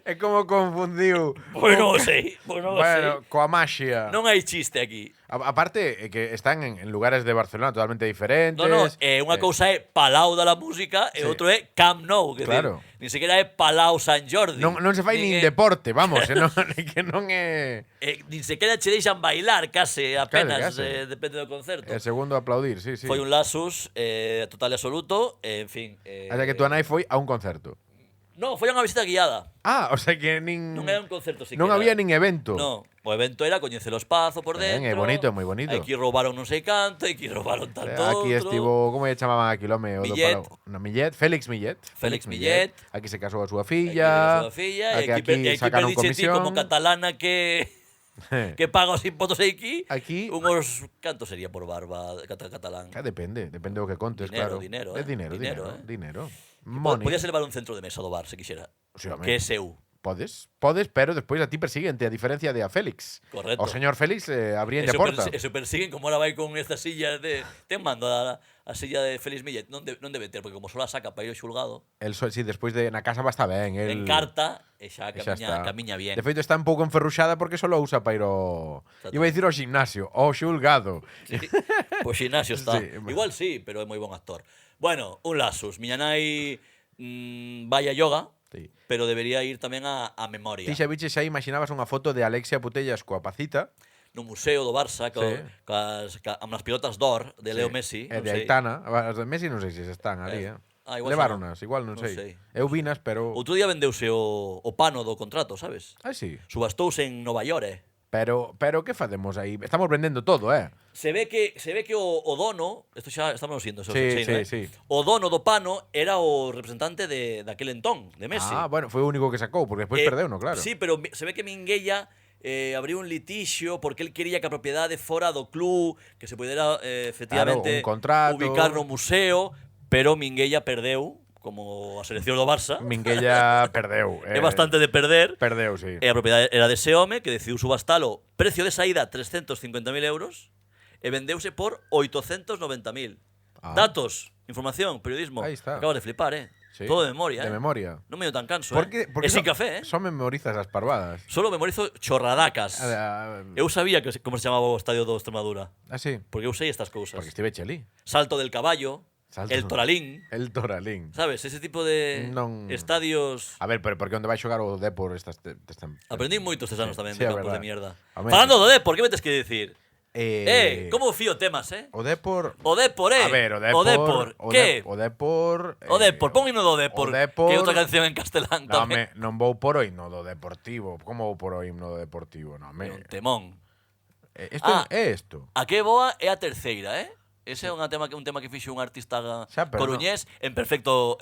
Speaker 1: É como confundiu.
Speaker 2: Pois non o sei, pois non o
Speaker 1: Bueno,
Speaker 2: sei.
Speaker 1: coa maxia.
Speaker 2: Non hai chiste aquí.
Speaker 1: Aparte, é que están en lugares de Barcelona totalmente diferentes.
Speaker 2: No, unha cousa é Palau da la Música e
Speaker 1: Sí.
Speaker 2: outro é Camp Nou. Que
Speaker 1: Claro.
Speaker 2: Nin sequera é Palau San Jordi.
Speaker 1: Non se fai nin
Speaker 2: é-
Speaker 1: deporte, vamos, non, que non é...
Speaker 2: Nin sequera che deixan bailar case apenas,
Speaker 1: case.
Speaker 2: depende do concerto.
Speaker 1: É segundo aplaudir, sí, sí.
Speaker 2: Foi un lasus total e absoluto, en fin.
Speaker 1: Así que tu nai foi a un concerto.
Speaker 2: Non, foi unha visita guiada.
Speaker 1: Ah, o sea que nin...
Speaker 2: Non era un concerto siquera.
Speaker 1: Non había nin evento.
Speaker 2: No, o evento era coñecer o espazo por
Speaker 1: Ben,
Speaker 2: dentro.
Speaker 1: é bonito, é moi bonito.
Speaker 2: Aquí roubaron non sei canto, aquí roubaron tanto
Speaker 1: Aquí
Speaker 2: outro.
Speaker 1: estivo, como lle chamaban aquí, home? O do
Speaker 2: Millet.
Speaker 1: Palau? No, Millet, Félix Millet.
Speaker 2: Félix Millet.
Speaker 1: Aquí se casou a súa
Speaker 2: Aquí
Speaker 1: filla.
Speaker 2: a súa filla, e
Speaker 1: Aquí sacaron
Speaker 2: perdiche ti
Speaker 1: comisión.
Speaker 2: como catalana que paga os impostos aquí.
Speaker 1: Aquí-
Speaker 2: Unhos, canto sería por barba catalán?
Speaker 1: Depende do que contes,
Speaker 2: Dinero,
Speaker 1: claro.
Speaker 2: dinero,
Speaker 1: É dinero,
Speaker 2: dinero,
Speaker 1: dinero.
Speaker 2: Podías
Speaker 1: Money.
Speaker 2: levar un centro de mesa do bar, se quixera.
Speaker 1: Sí, home.
Speaker 2: Que é seu.
Speaker 1: Podes, pero despois a ti persíguente, a diferencia de a Félix.
Speaker 2: Correcto.
Speaker 1: O señor Félix abrían a
Speaker 2: Eso,
Speaker 1: porta.
Speaker 2: eso persiguen, como ahora vai con estas sillas de... Ten mando a silla de Félix Millet. Non debe ter, porque como só la saca para ir ao xulgado,
Speaker 1: Sí, despois de na casa va estar ben.
Speaker 2: en carta, e xa
Speaker 1: Xa está.
Speaker 2: camiña bien.
Speaker 1: De feito está un pouco enferruxada porque só lo usa para ir ao...
Speaker 2: Exacto.
Speaker 1: Iba a dicir ao gimnasio, ao xulgado.
Speaker 2: Sí. Pois xinasio está.
Speaker 1: Sí.
Speaker 2: Igual sí, pero é moi bon actor. Bueno, un lasus. Miña nai vai a yoga,
Speaker 1: Sí.
Speaker 2: pero debería ir tamén a memoria.
Speaker 1: Ti xa biches aí imaginabas unha foto de Alexia Putellas coa pacita.
Speaker 2: No museo do Barça,
Speaker 1: Sí.
Speaker 2: as pilotas d'or de Leo Messi.
Speaker 1: E
Speaker 2: non
Speaker 1: de
Speaker 2: sei.
Speaker 1: Aitana. As de Messi non sei se están ali,
Speaker 2: igual
Speaker 1: Leváronas, igual
Speaker 2: Non
Speaker 1: non sei.
Speaker 2: sei.
Speaker 1: Eu vinas, pero...
Speaker 2: Outro día vendeuse o pano do contrato, sabes?
Speaker 1: Ah, sí.
Speaker 2: Subastouse en Nova York,
Speaker 1: Pero que facemos aí? Estamos vendendo todo,
Speaker 2: Se ve que o dono, isto xa estamos siendo,
Speaker 1: Sí, sí.
Speaker 2: O dono do pano era o representante daquel entón, de Messi.
Speaker 1: Ah, bueno, foi o único que sacou, porque despois perdeu, no, claro.
Speaker 2: Sí, pero se ve que Minguella abriu un litixio porque el quería que a propiedade fora do club, que se pudera efectivamente
Speaker 1: Claro, un contrato.
Speaker 2: ubicar no museo, pero Minguella perdeu, como a selección do Barça.
Speaker 1: Minguella perdeu.
Speaker 2: É bastante de perder.
Speaker 1: Perdeu, sí.
Speaker 2: E a propiedade era dese home que decidiu subastalo, precio de saída 350.000 euros, e vendeuse por 890.000.
Speaker 1: Ah.
Speaker 2: Datos, información, periodismo.
Speaker 1: Aí está.
Speaker 2: Acabas de flipar,
Speaker 1: Sí.
Speaker 2: Todo de memoria,
Speaker 1: De memoria.
Speaker 2: Non me dio tan canso,
Speaker 1: Porque
Speaker 2: E sin café,
Speaker 1: Só memorizas as parvadas.
Speaker 2: Solo memorizo chorradacas. Eu sabía como se chamaba o estadio do Extremadura,
Speaker 1: sí.
Speaker 2: porque eu sei estas cousas.
Speaker 1: Porque estive chelí.
Speaker 2: Salto del Caballo,
Speaker 1: Salto.
Speaker 2: el Toralín,
Speaker 1: El Toralín.
Speaker 2: sabes? Ese tipo de
Speaker 1: Non-
Speaker 2: estadios.
Speaker 1: A ver, pero porque onde vai xogar o Depor
Speaker 2: Aprendí moitos estes anos tamén
Speaker 1: Sí,
Speaker 2: de
Speaker 1: é
Speaker 2: campos de
Speaker 1: verdad.
Speaker 2: mierda.
Speaker 1: Home,
Speaker 2: Falando do Depor, que me tes que dicir? Como fío temas,
Speaker 1: O Depor...
Speaker 2: O Depor,
Speaker 1: A ver, o Depor...
Speaker 2: Que?
Speaker 1: O Depor...
Speaker 2: O Depor, pon himno do Depor,
Speaker 1: o Depor-
Speaker 2: que é outra canción en castelán
Speaker 1: No,
Speaker 2: tamén.
Speaker 1: non vou por o himno do Deportivo. Como vou por o himno do Deportivo? No,
Speaker 2: É un temón.
Speaker 1: Isto
Speaker 2: Ah.
Speaker 1: é isto.
Speaker 2: A que boa é a terceira, Ese é un tema que fixo un artista
Speaker 1: Xa, pero
Speaker 2: coruñés en perfecto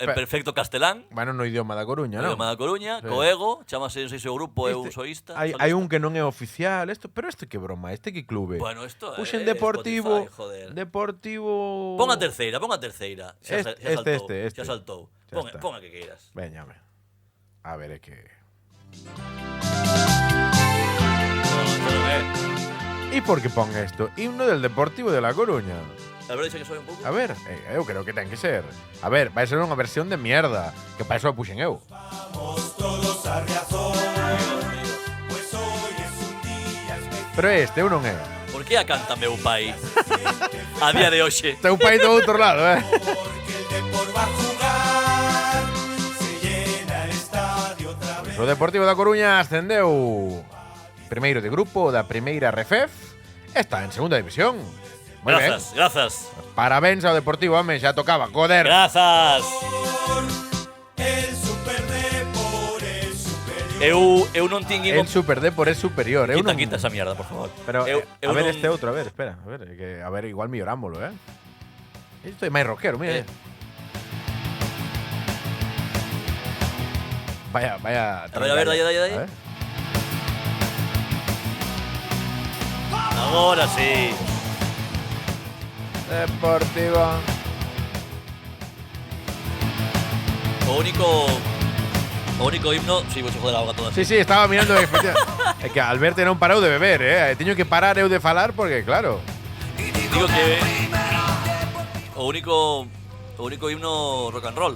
Speaker 2: castelán.
Speaker 1: Bueno, no idioma da Coruña,
Speaker 2: No
Speaker 1: non?
Speaker 2: idioma da Coruña,
Speaker 1: Sí.
Speaker 2: co ego, chamase, non sei se o grupo é un
Speaker 1: Este-
Speaker 2: soísta.
Speaker 1: Hai un que non é oficial, pero este que broma, este que clube.
Speaker 2: Bueno, isto é
Speaker 1: Puxen Deportivo,
Speaker 2: Spotify, joder.
Speaker 1: Deportivo.
Speaker 2: Pon a terceira. Xa saltou.
Speaker 1: Este.
Speaker 2: Xa saltou.
Speaker 1: Xa está.
Speaker 2: Pon a que queiras.
Speaker 1: Veña, a ver, é que...
Speaker 2: No, isto non é.
Speaker 1: E por que pon isto? Himno del Deportivo de La Coruña.
Speaker 2: A ver, deixa que soe un pouco.
Speaker 1: A ver, eu creo que ten que ser. A ver, vai ser unha versión de mierda, que para eso a puxen eu. Pero este eu non é.
Speaker 2: Por que a canta meu pai? A día de hoxe.
Speaker 1: Teu pai do outro lado,
Speaker 4: Porque el Depor va a jugar
Speaker 1: O Deportivo da Coruña ascendeu primeiro de grupo da primeira RFEF. Está en segunda división. Moi ben.
Speaker 2: Grazas.
Speaker 1: Parabéns ao Deportivo, home, xa tocaba, joder.
Speaker 2: Grazas. Eu non tinguin...
Speaker 1: El Super Depor é superior. Eu
Speaker 2: Quita esa mierda, por favor.
Speaker 1: Pero,
Speaker 2: Eu
Speaker 1: a ver
Speaker 2: non-
Speaker 1: este outro, a ver, espera. A ver, igual mellorámoslo, Isto é máis rockero, mira. Vaya.
Speaker 2: A ver, dalle. Agora sí.
Speaker 1: Deportivo.
Speaker 2: O único himno... Sí, vou joder a auga toda.
Speaker 1: Sí, estaba mirando. É que Alberto non parou de beber, Teño que parar eu de falar porque, claro.
Speaker 2: Digo que... O único himno rock and roll.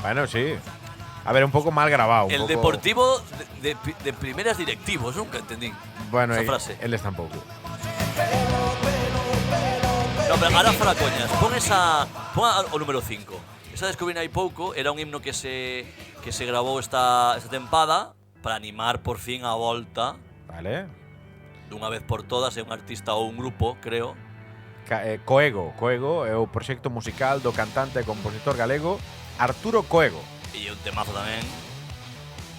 Speaker 1: Bueno, sí. A ver, un pouco mal grabado.
Speaker 2: El Deportivo de primeras directivos, nunca entendí
Speaker 1: Bueno,
Speaker 2: esa frase.
Speaker 1: Él tampouco.
Speaker 2: No, pero ahora fuera coñas, pon o número 5. Esa descubrí hai pouco, era un himno que se grabou esta tempada para animar por fin a volta
Speaker 1: Vale.
Speaker 2: dunha vez por todas é un artista ou un grupo, creo.
Speaker 1: Coego é o proxecto musical do cantante e compositor galego Arturo Coego.
Speaker 2: E un temazo tamén.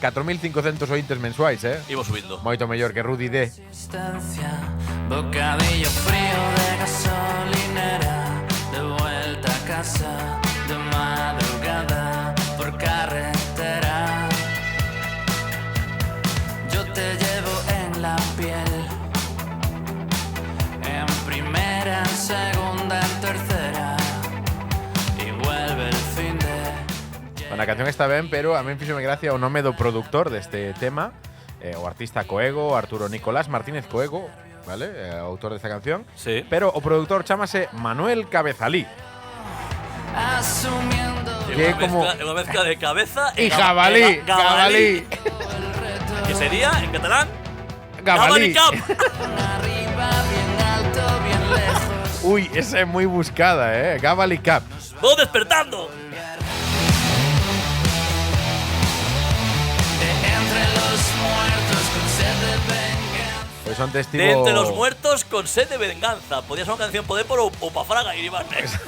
Speaker 1: 4.500 ointes mensuais,
Speaker 2: Ibo subindo.
Speaker 1: Moito mellor que Rudy D.
Speaker 4: Distancia, bocadillo frío de gasolinera, de vuelta a casa, de madrugada por carretera. Yo te llevo en la piel, en primera, en segunda, en tercera, y vuelve el fin de...
Speaker 1: Bueno, a canción está ben, pero a mí fíxome gracia o nome do produtor deste tema, o artista Coego, Arturo Nicolás Martínez Coego, vale? Autor desta canción.
Speaker 2: Sí.
Speaker 1: Pero o produtor chámase Manuel Cabezalí.
Speaker 4: Asumiendo
Speaker 1: Que como
Speaker 2: Unha mezcla de cabeza
Speaker 1: y jabalí,
Speaker 2: gabalí.
Speaker 4: el reto,
Speaker 2: Que sería, en catalán,
Speaker 1: Gabalí.
Speaker 2: Cap.
Speaker 4: arriba, bien alto, bien lejos.
Speaker 1: Uy, esa es muy buscada, Gabalí Cap.
Speaker 2: Vou despertando.
Speaker 4: Entre los muertos con sed de venganza.
Speaker 1: Pues son testigos.
Speaker 2: De entre los muertos con sed de venganza. Podía ser una canción por Depor o pa Fraga y Ibarnes.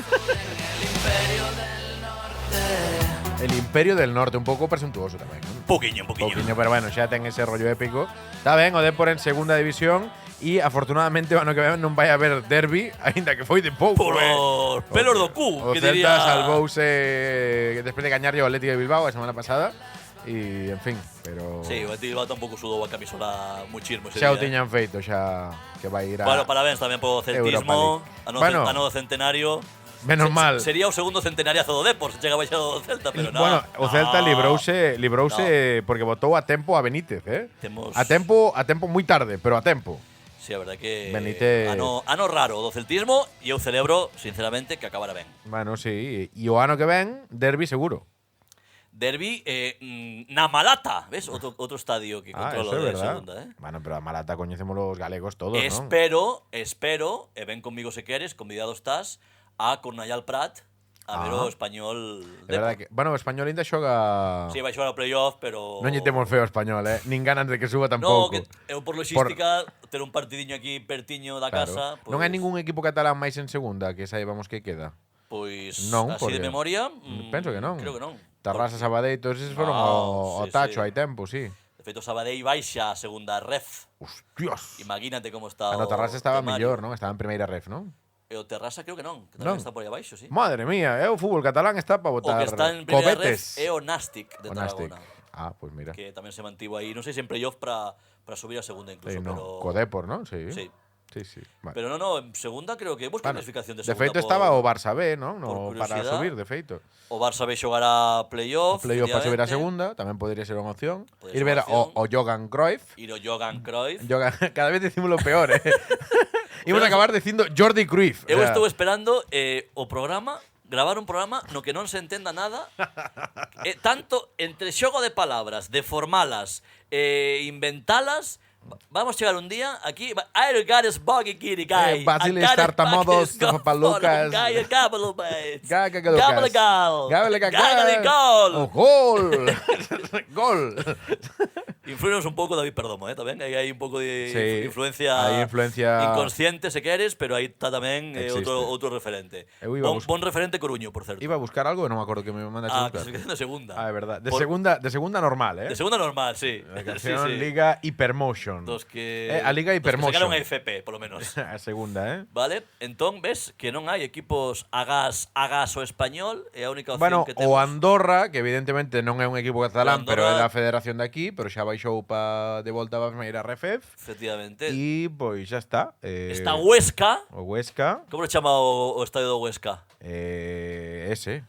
Speaker 1: El Imperio del Norte, un pouco presuntuoso tamén.
Speaker 2: Un poquinho.
Speaker 1: Pouquiño, pero bueno, xa ten ese rollo épico. Está ben, o Depor en segunda división e afortunadamente o ano que ven non vai haber derbi, aínda que foi de pouco,
Speaker 2: Por pelos do cu,
Speaker 1: O
Speaker 2: que
Speaker 1: Celta
Speaker 2: diría.
Speaker 1: salvouse despois de gañarlle ao Atlético de Bilbao a semana pasada e, en fin, pero
Speaker 2: Sí, o Atlético tampouco sudou a camisola muchísimo ese
Speaker 1: xa
Speaker 2: día,
Speaker 1: o tiñan feito, xa que vai ir a
Speaker 2: Bueno, parabéns tamén po celtismo,
Speaker 1: Bueno.
Speaker 2: a novo centenario.
Speaker 1: Menos mal.
Speaker 2: Sería o segundo centenariazo do Depor, se chega baixado do Celta, pero non.
Speaker 1: Bueno, o Celta librouse porque botou a tempo a Benítez,
Speaker 2: Temos-
Speaker 1: A tempo moi tarde, pero a tempo.
Speaker 2: Sí, a verdade que
Speaker 1: Benítez-
Speaker 2: ano raro do celtismo e eu celebro, sinceramente, que acabara ben.
Speaker 1: Bueno, sí, e o ano que ven, derbi seguro.
Speaker 2: Derbi na Malata, ves? Outro estadio que
Speaker 1: Ah,
Speaker 2: controlo
Speaker 1: eso é
Speaker 2: de
Speaker 1: verdad.
Speaker 2: segunda,
Speaker 1: Bueno, pero a Malata coñecemos los galegos todos, non?
Speaker 2: Espero, e ven conmigo se queres, convidado estás, a Cornellà Prat a ver o Español
Speaker 1: É verdade que, bueno, o Español ainda xoga.
Speaker 2: Si, vai xogar ao playoff, pero
Speaker 1: Non lle temos feo ao Español, nin ganas de que suba
Speaker 2: No,
Speaker 1: tampouco.
Speaker 2: que eu por logística ter un partidiño aquí pertiño da
Speaker 1: Claro.
Speaker 2: casa, pois,
Speaker 1: Non hai ningún equipo catalán máis en segunda que saibamos que queda.
Speaker 2: Pois
Speaker 1: Non,
Speaker 2: así
Speaker 1: porque-
Speaker 2: de memoria,
Speaker 1: Penso que non.
Speaker 2: Creo que non.
Speaker 1: Tarrasa, Sabadell, todos esos foron
Speaker 2: No,
Speaker 1: ao
Speaker 2: sí,
Speaker 1: tacho
Speaker 2: sí.
Speaker 1: hai tempo, sí.
Speaker 2: De feito Sabadell baixa a segunda ref.
Speaker 1: Hostias.
Speaker 2: Imagínate como está
Speaker 1: No, Tarrasa estaba
Speaker 2: temario.
Speaker 1: mellor, non? Estaba en primeira ref, non?
Speaker 2: E o Terrassa creo que non, que
Speaker 1: Non.
Speaker 2: tamén está por aí abaixo, sí.
Speaker 1: Madre mía, o fútbol catalán está para
Speaker 2: O
Speaker 1: botar
Speaker 2: que está en primeira
Speaker 1: cobetes.
Speaker 2: ref é o Nastic de
Speaker 1: O Nastic.
Speaker 2: Tarragona,
Speaker 1: Pues mira.
Speaker 2: que tamén se mantivo aí, non sei se en playoff para subir a segunda incluso,
Speaker 1: No,
Speaker 2: pero
Speaker 1: Codepor, non? Sí.
Speaker 2: Sí.
Speaker 1: Sí. Vale.
Speaker 2: Pero no, en segunda creo que busca
Speaker 1: Bueno,
Speaker 2: clasificación de
Speaker 1: de
Speaker 2: segunda.
Speaker 1: feito
Speaker 2: por-
Speaker 1: estaba o Barça B, non?
Speaker 2: por
Speaker 1: Para
Speaker 2: curiosidade.
Speaker 1: subir, de feito.
Speaker 2: O Barça ve xogar a playoff.
Speaker 1: Playoff para subir a
Speaker 2: efectivamente.
Speaker 1: segunda, tamén podría ser unha opción.
Speaker 2: Podría
Speaker 1: Ir
Speaker 2: ser
Speaker 1: ver
Speaker 2: unha opción.
Speaker 1: o Jogan Cruyff.
Speaker 2: Ir o Jogan Cruyff.
Speaker 1: Cada vez decimos lo peor, Imos a acabar dicindo Jordi Cruyff.
Speaker 2: Eu estou esperando gravar un programa no que non se entenda nada, tanto entre xogo de palabras, deformalas, inventalas, Vamos chegar un día aquí. I got his buggy kitty guy.
Speaker 1: Basilis Tartamodos, Topalucas.
Speaker 2: Gol.
Speaker 1: Gol. Gol.
Speaker 2: Influenos un pouco David Perdomo, tamén. Hai un pouco de
Speaker 1: Sí,
Speaker 2: influencia,
Speaker 1: hai influencia
Speaker 2: inconsciente, se queres, pero aí está tamén
Speaker 1: Existe.
Speaker 2: outro referente.
Speaker 1: Eu iba a
Speaker 2: Bon referente Coruño, por certo.
Speaker 1: Iba a buscar algo e non me acordo que me mandaste a buscar.
Speaker 2: Clasificación de segunda.
Speaker 1: Ah, é verdad. De
Speaker 2: Por-
Speaker 1: segunda normal,
Speaker 2: De segunda normal, sí.
Speaker 1: La canción
Speaker 2: Sí, sí.
Speaker 1: Liga Hypermotion.
Speaker 2: Dos que...
Speaker 1: A Liga
Speaker 2: dos que
Speaker 1: Hypermotion.
Speaker 2: sacaron a FP, polo menos.
Speaker 1: A segunda,
Speaker 2: Vale? Entón, ves que non hai equipos agás o español, é a única opción
Speaker 1: Bueno,
Speaker 2: que temos.
Speaker 1: o Andorra, que evidentemente non é un equipo catalán,
Speaker 2: O
Speaker 1: pero é
Speaker 2: Andorra-
Speaker 1: da federación de aquí, pero xa baixou de volta a primeira RFF.
Speaker 2: Efectivamente.
Speaker 1: E pois xa está.
Speaker 2: Está Huesca.
Speaker 1: O Huesca,
Speaker 2: Como se chama o estadio do Huesca?
Speaker 1: ese.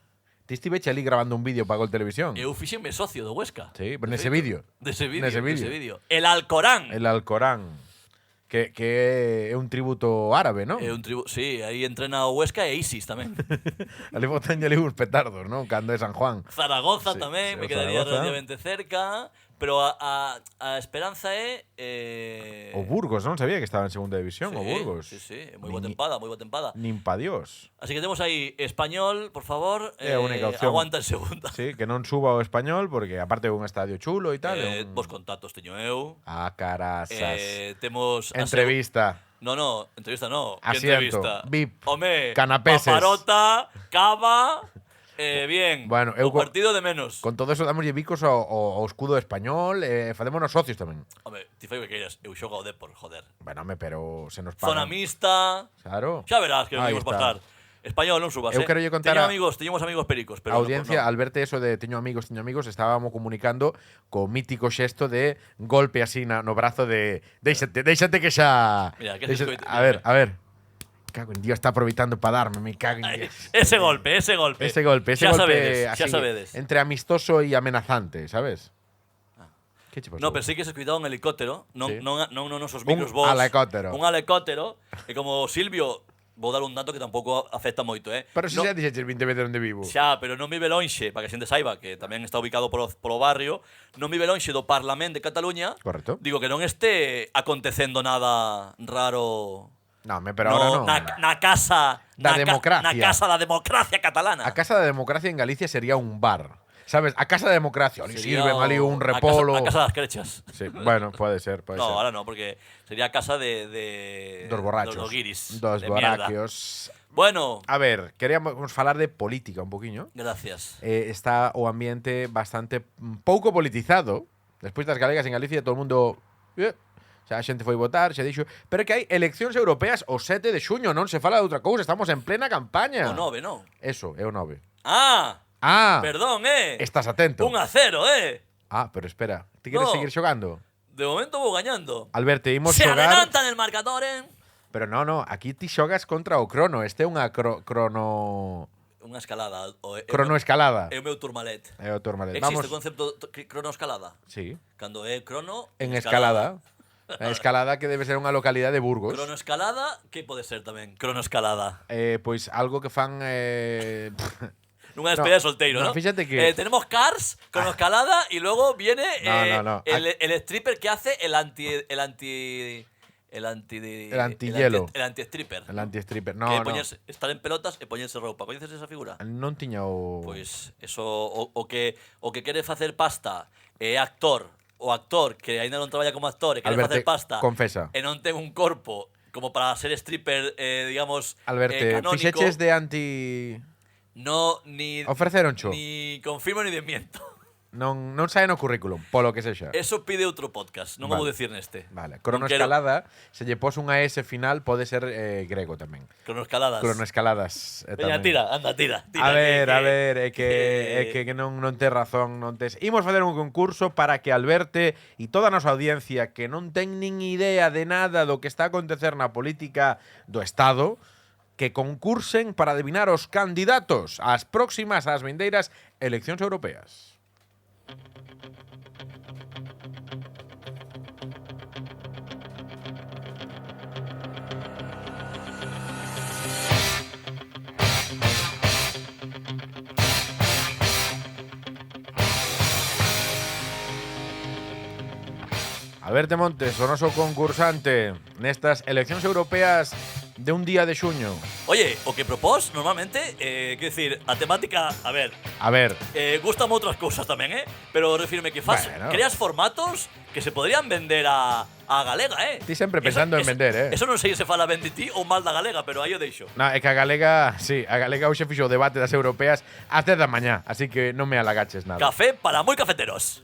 Speaker 1: Ti estiveche ali grabando un vídeo para Gol Televisión.
Speaker 2: Eu fixenme socio do Huesca.
Speaker 1: Sí, pero nese vídeo.
Speaker 2: Dese
Speaker 1: Nese vídeo.
Speaker 2: vídeo. El Alcorán.
Speaker 1: El Alcorán. Que é un tributo árabe, non?
Speaker 2: É un sí, aí entrena o Huesca e Isis tamén.
Speaker 1: Ali botanlle ali uns petardos, non? Cando é San Juan.
Speaker 2: Zaragoza
Speaker 1: Sí,
Speaker 2: tamén,
Speaker 1: sí,
Speaker 2: me quedaría
Speaker 1: Zaragoza.
Speaker 2: relativamente cerca. Pero a esperanza é...
Speaker 1: O Burgos, non sabía que estaba en segunda división, o Burgos.
Speaker 2: Sí, sí, moi boa tempada, moi boa tempada.
Speaker 1: Nin pa Dios.
Speaker 2: Así que temos aí Español, por favor,
Speaker 1: É a única opción.
Speaker 2: aguanta en segunda.
Speaker 1: Sí, que non suba o Español, porque aparte é un estadio chulo e tal. é un...
Speaker 2: Vos contactos teño eu.
Speaker 1: Carasas.
Speaker 2: Temos...
Speaker 1: Entrevista.
Speaker 2: No, entrevista no. ¿Qué
Speaker 1: Asiento,
Speaker 2: entrevista?
Speaker 1: VIP,
Speaker 2: Home,
Speaker 1: canapeses.
Speaker 2: paparota, cava, bien.
Speaker 1: Bueno,
Speaker 2: o partido de menos.
Speaker 1: Con todo eso damos bicos ao escudo español, facémonos socios tamén.
Speaker 2: Home, ti fai o que queiras. Eu xogo ao Depor, joder.
Speaker 1: Bueno, pero se nos pagan.
Speaker 2: Zona mixta.
Speaker 1: Claro.
Speaker 2: Xa verás que
Speaker 1: Ahí
Speaker 2: nos
Speaker 1: está.
Speaker 2: pasar. Español non subas,
Speaker 1: Eu querolle contar
Speaker 2: teñemos amigos pericos, pero
Speaker 1: A audiencia,
Speaker 2: no.
Speaker 1: al verte eso de teño amigos, estábamos comunicando co mítico xesto de golpe así no brazo de déixate que xa.
Speaker 2: Mira, que
Speaker 1: Déixate-
Speaker 2: se escoite,
Speaker 1: a ver. Cago en Dios, está aproveitando para darme, me cago en Dios.
Speaker 2: Ese golpe.
Speaker 1: Ese golpe
Speaker 2: Xa sabedes,
Speaker 1: así,
Speaker 2: xa sabedes.
Speaker 1: entre amistoso e amenazante, ¿sabes? Que che pasou?
Speaker 2: No, pensei que se escoitaba un helicóptero,
Speaker 1: Sí.
Speaker 2: non nosos
Speaker 1: Un
Speaker 2: micros vos.
Speaker 1: helicóptero.
Speaker 2: Un helicóptero, e como Silvio, vou dar un dato que tampouco afecta moito,
Speaker 1: Pero si
Speaker 2: No-
Speaker 1: xa dixeches 20 veces onde vivo.
Speaker 2: Xa, pero non vive lonxe, para que a xente saiba que tamén está ubicado polo barrio, non vive lonxe do Parlamento de Cataluña.
Speaker 1: Correcto.
Speaker 2: Digo que non este acontecendo nada raro
Speaker 1: No, pero ahora no.
Speaker 2: na casa
Speaker 1: Da democracia.
Speaker 2: Na casa da democracia catalana.
Speaker 1: A Casa da Democracia en Galicia sería un bar. ¿Sabes? A Casa da Democracia. Ali
Speaker 2: Sería
Speaker 1: sirven ali un
Speaker 2: a
Speaker 1: repolo.
Speaker 2: casa das crechas.
Speaker 1: Sí, bueno, puede ser.
Speaker 2: No, ahora no, porque sería a casa de
Speaker 1: Dos borrachos.
Speaker 2: dos guiris.
Speaker 1: Dos
Speaker 2: de mierda.
Speaker 1: borraquios.
Speaker 2: Bueno,
Speaker 1: A ver, queríamos falar de política un poquinho.
Speaker 2: gracias.
Speaker 1: Está o ambiente bastante pouco politizado. Despois das galegas en Galicia todo o mundo xa a xente foi votar, xa dixo, pero é que hai eleccións europeas o 7 de xuño, non se fala de outra cousa, estamos en plena campaña.
Speaker 2: O 9, non?
Speaker 1: Eso, é o 9.
Speaker 2: Ah, perdón,
Speaker 1: Estás atento.
Speaker 2: 1-0,
Speaker 1: Pero espera, ti queres
Speaker 2: No.
Speaker 1: seguir xogando?
Speaker 2: De momento vou gañando.
Speaker 1: Alberto, imos
Speaker 2: Se
Speaker 1: xogar.
Speaker 2: adelantan el marcador,
Speaker 1: Pero no, aquí ti xogas contra o crono, este é unha crono
Speaker 2: Unha escalada.
Speaker 1: cronoescalada.
Speaker 2: É o meu turmalet.
Speaker 1: É o turmalet.
Speaker 2: Existe
Speaker 1: Vamos.
Speaker 2: o concepto cronoescalada.
Speaker 1: Sí,
Speaker 2: Cando é crono
Speaker 1: en escalada. A escalada que debe ser unha localidade de Burgos.
Speaker 2: Cronoescalada, que pode ser tamén? Cronoescalada.
Speaker 1: Pois algo que fan
Speaker 2: Nunha despedida de solteiro,
Speaker 1: no,
Speaker 2: ¿no?
Speaker 1: fíjate que-
Speaker 2: tenemos cars, cronoescalada y luego viene
Speaker 1: No.
Speaker 2: el stripper que hace el anti-hielo.
Speaker 1: El anti-hielo.
Speaker 2: El anti-stripper.
Speaker 1: el anti-stripper.
Speaker 2: Que
Speaker 1: No, no.
Speaker 2: estar en pelotas e poñerse roupa. Coñeces esa figura?
Speaker 1: Non tiña o
Speaker 2: Pois eso o que quere facer pasta é actor, o actor que aínda non traballa como actor e quere
Speaker 1: Alberto,
Speaker 2: facer pasta
Speaker 1: confesa.
Speaker 2: e non ten un corpo como para ser stripper, digamos,
Speaker 1: Alberto,
Speaker 2: canónico.
Speaker 1: fixeches de anti
Speaker 2: No, ni
Speaker 1: Ofreceroncho.
Speaker 2: Ni confirmo ni desmiento.
Speaker 1: non sae no currículum, polo que sexa.
Speaker 2: Eso pide outro podcast, non
Speaker 1: Vale.
Speaker 2: vou dicir neste.
Speaker 1: Vale,
Speaker 2: Non
Speaker 1: cronoescalada, se lle pos unha S final, pode ser grego tamén.
Speaker 2: Cronoescaladas.
Speaker 1: Cronoescaladas
Speaker 2: Veña,
Speaker 1: tamén.
Speaker 2: tira.
Speaker 1: A ver, é que non tes razón, non tes. Imos facer un concurso para que Alberto e toda a nosa audiencia que non ten nin idea de nada do que está a acontecer na política do Estado, que concursen para adivinar os candidatos ás próximas, ás vindeiras eleccións europeas. Alberto Montes, o noso concursante nestas eleccións europeas de un día de xuño.
Speaker 2: Oye, o que propós normalmente, quero dicir, a temática, a ver, gustan outras cousas tamén, pero refírme que creas formatos que se podrían vender a galega,
Speaker 1: Ti sempre pensando en vender,
Speaker 2: Eso non sei se fala ben de ti ou mal da galega, pero aí o deixo.
Speaker 1: É que a galega hoxe fixo o debate das europeas ás 10 da mañá, así que non me halagaches nada.
Speaker 2: Café para moi cafeteros.